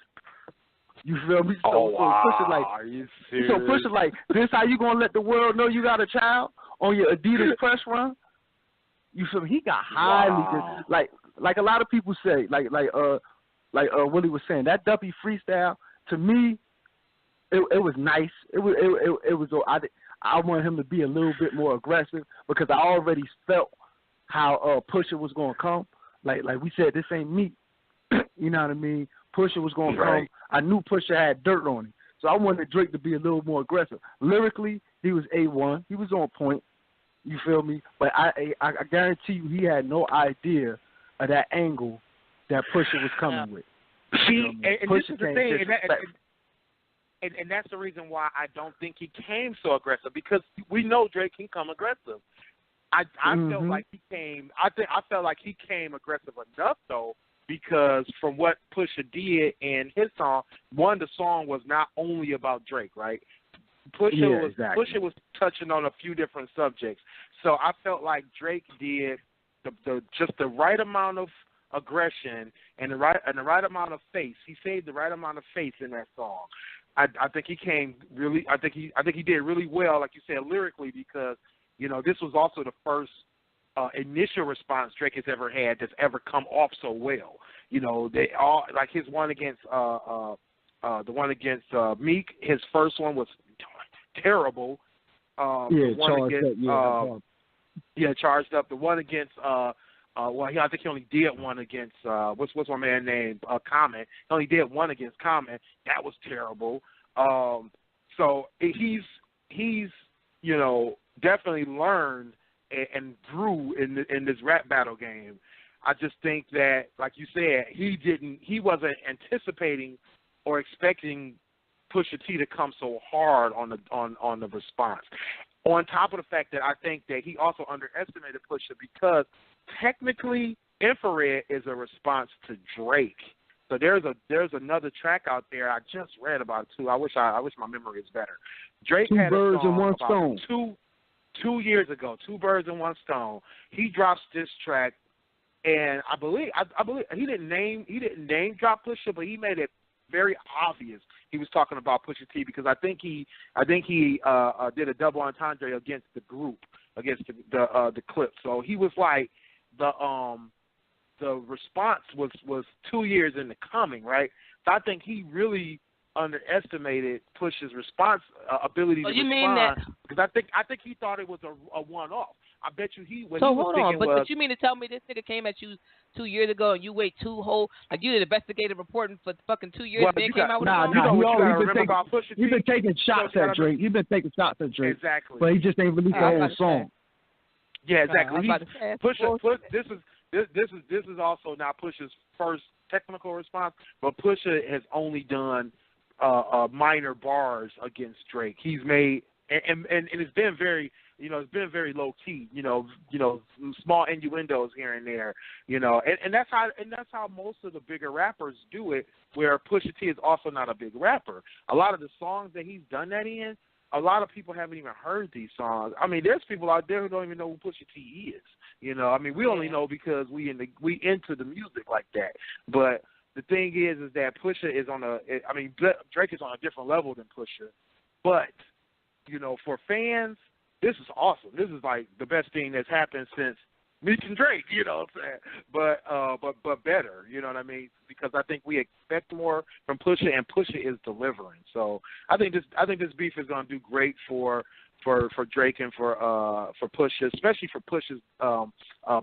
You feel me? So Pusha like, are you serious? So Pusha like, this how you gonna let the world know you got a child on your Adidas press run? You feel me? He got highly like a lot of people say, like Willie was saying, that Duppy freestyle to me, it was nice. It was I wanted him to be a little bit more aggressive because I already felt how Pusha was gonna come. Like we said, this ain't me. You know what I mean? Pusha was gonna come. I knew Pusha had dirt on him, so I wanted Drake to be a little more aggressive. Lyrically, he was A1. He was on point. You feel me? But I guarantee you, he had no idea of that angle that Pusha was coming with. See, and this is the thing, and that's the reason why I don't think he came so aggressive, because we know Drake can come aggressive. I felt like he came. I felt like he came aggressive enough though, because from what Pusha did in his song, the song was not only about Drake, right? Pusha was touching on a few different subjects, so I felt like Drake did just the right amount of aggression and the right amount of face. He saved the right amount of face in that song. I think he came really. I think he did really well, like you said, lyrically, because this was also the first initial response Drake has ever had that's ever come off so well. They all like his one against the one against Meek. His first one was terrible. the one against charged up. The one against I think he only did one against what's my man named Common. He only did one against Common. That was terrible. So he's definitely learned and grew in this rap battle game. I just think that, like you said, he wasn't anticipating or expecting Pusha T to come so hard on the response. On top of the fact that I think that he also underestimated Pusha because technically Infrared is a response to Drake. So there's another track out there. I just read about it too. I wish my memory is better. Drake Two had birds a song and one about stone. 2 years ago. 2 birds and one stone. He drops this track, and I believe he didn't name drop Pusha, but he made it very obvious he was talking about Pusha T because I think he did a double entendre against the group, against the clip. So he was like the response was 2 years in the coming, right? So I think he really underestimated Pusha's response ability to respond because I think he thought it was a one-off. I bet you he was. So hold on, but you mean to tell me this nigga came at you 2 years ago and you wait like you did investigative reporting for fucking 2 years and then came out with a song? He's been taking shots at Drake. He's been taking shots at Drake. Exactly. But he just ain't released the whole song. Yeah, exactly. This is also not Pusha's first technical response, but Pusha has only done minor bars against Drake. He's made and it's been very low key, small innuendos here and there, and that's how most of the bigger rappers do it. Where Pusha T is also not a big rapper. A lot of the songs that he's done that in, a lot of people haven't even heard these songs. I mean, there's people out there who don't even know who Pusha T is. We only know because we into the music like that. But the thing is that Pusha is Drake is on a different level than Pusha. But, for fans, this is awesome. This is like the best thing that's happened since Meek and Drake, you know what I'm saying? But better, you know what I mean? Because I think we expect more from Pusha, and Pusha is delivering. So I think this beef is gonna do great for Drake and for Pusha, especially for Pusha's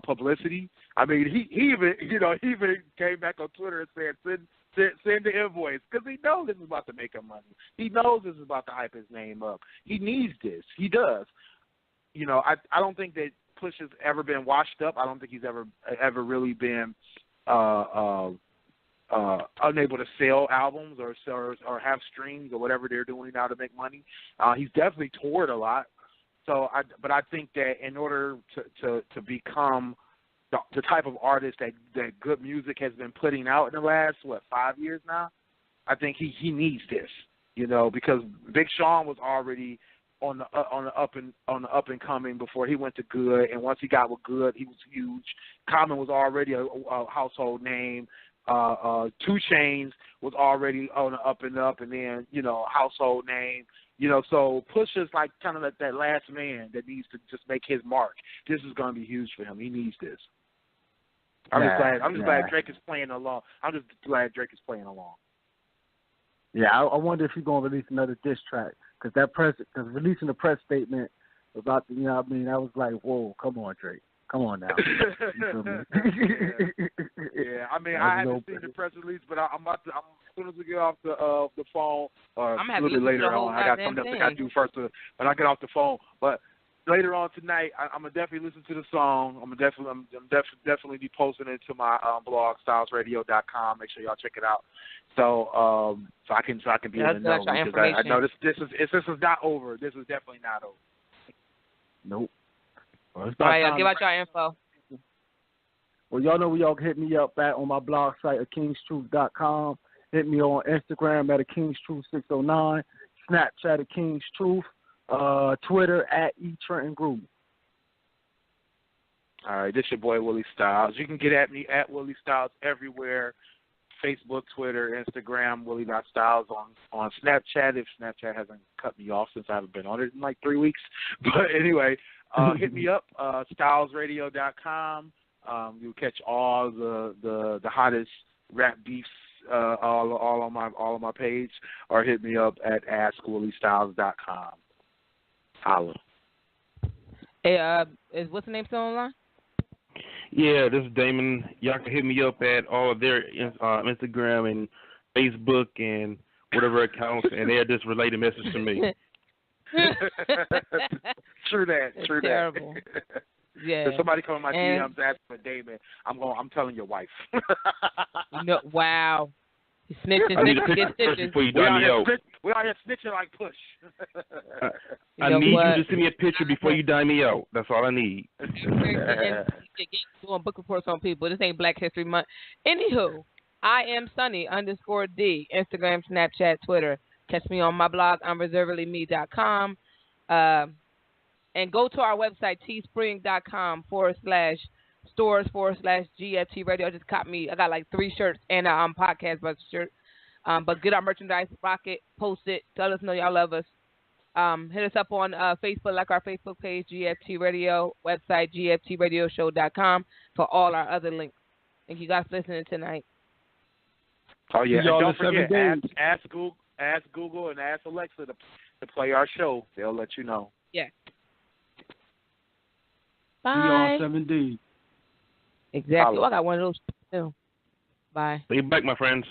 publicity. I mean, he even came back on Twitter and said send the invoice because he knows this is about to make him money. He knows this is about to hype his name up. He needs this. He does. I don't think that Pusha's ever been washed up. I don't think he's ever really been unable to sell albums or have streams or whatever they're doing now to make money. He's definitely toured a lot. But I think that in order to become the type of artist that good music has been putting out in the last 5 years now, I think he needs this, because Big Sean was already on the up and coming before he went to Good, and once he got with Good, he was huge. Common was already a household name. 2 Chainz was already on the up and up, and then household name. So Pusha's like kind of like that last man that needs to just make his mark. This is going to be huge for him. He needs this. I'm just glad Drake is playing along. I'm just glad Drake is playing along. Yeah, I wonder if he's going to release another diss track because releasing a press statement about the, I was like, whoa, come on, Drake. Come on now. You feel me? Yeah, I haven't seen the press release, but as soon as we get off the phone, or a little bit later on, I got something else I got to do first when I get off the phone. But later on tonight, I'm gonna definitely listen to the song. I'm definitely be posting it to my blog, stylesradio.com. Make sure y'all check it out. So I can be in the know because I know this is not over. This is definitely not over. Nope. All right, give out your info. Well, y'all know where y'all can hit me up at on my blog site at kingstruth.com. Hit me on Instagram at kingstruth609, Snapchat at kingstruth, Twitter at eTrentonGroup. All right, this your boy Willie Styles. You can get at me at Willie Styles everywhere. Facebook, Twitter, Instagram, Willie.Styles on Snapchat, if Snapchat hasn't cut me off since I haven't been on it in like 3 weeks. But anyway, hit me up, stylesradio.com. You'll catch all the hottest rap beefs all on my page, or hit me up at askwilliestyles.com. Holla. Hey, what's the name still online? Yeah, this is Damon. Y'all can hit me up at all of their Instagram and Facebook and whatever accounts, and they'll just relate a message to me. True that. Terrible. Yeah. If somebody come in my DMs asking for Damon, I'm telling your wife. Wow. Snitching. I need a picture first before you dime me out. We out here snitching like Push. I need you to send me a picture before you dime me out. That's all I need. Doing book reports on people. This ain't Black History Month. Anywho, I am Sunny_D. Instagram, Snapchat, Twitter. Catch me on my blog, unreservedlyme.com. And go to our website, teespring.com/stores/GFT radio. I just caught me. I got like 3 shirts and a podcast bus shirt. But get our merchandise, rock it, post it, tell us know y'all love us. Hit us up on Facebook, like our Facebook page, GFT Radio, website, gftradioshow.com for all our other links. Thank you guys for listening tonight. Oh, yeah. And don't forget, ask Google and ask Alexa to play our show. They'll let you know. Yeah. Bye. See y'all 7 days. Exactly. Oh, I got one of those too. Bye. Be back, my friends.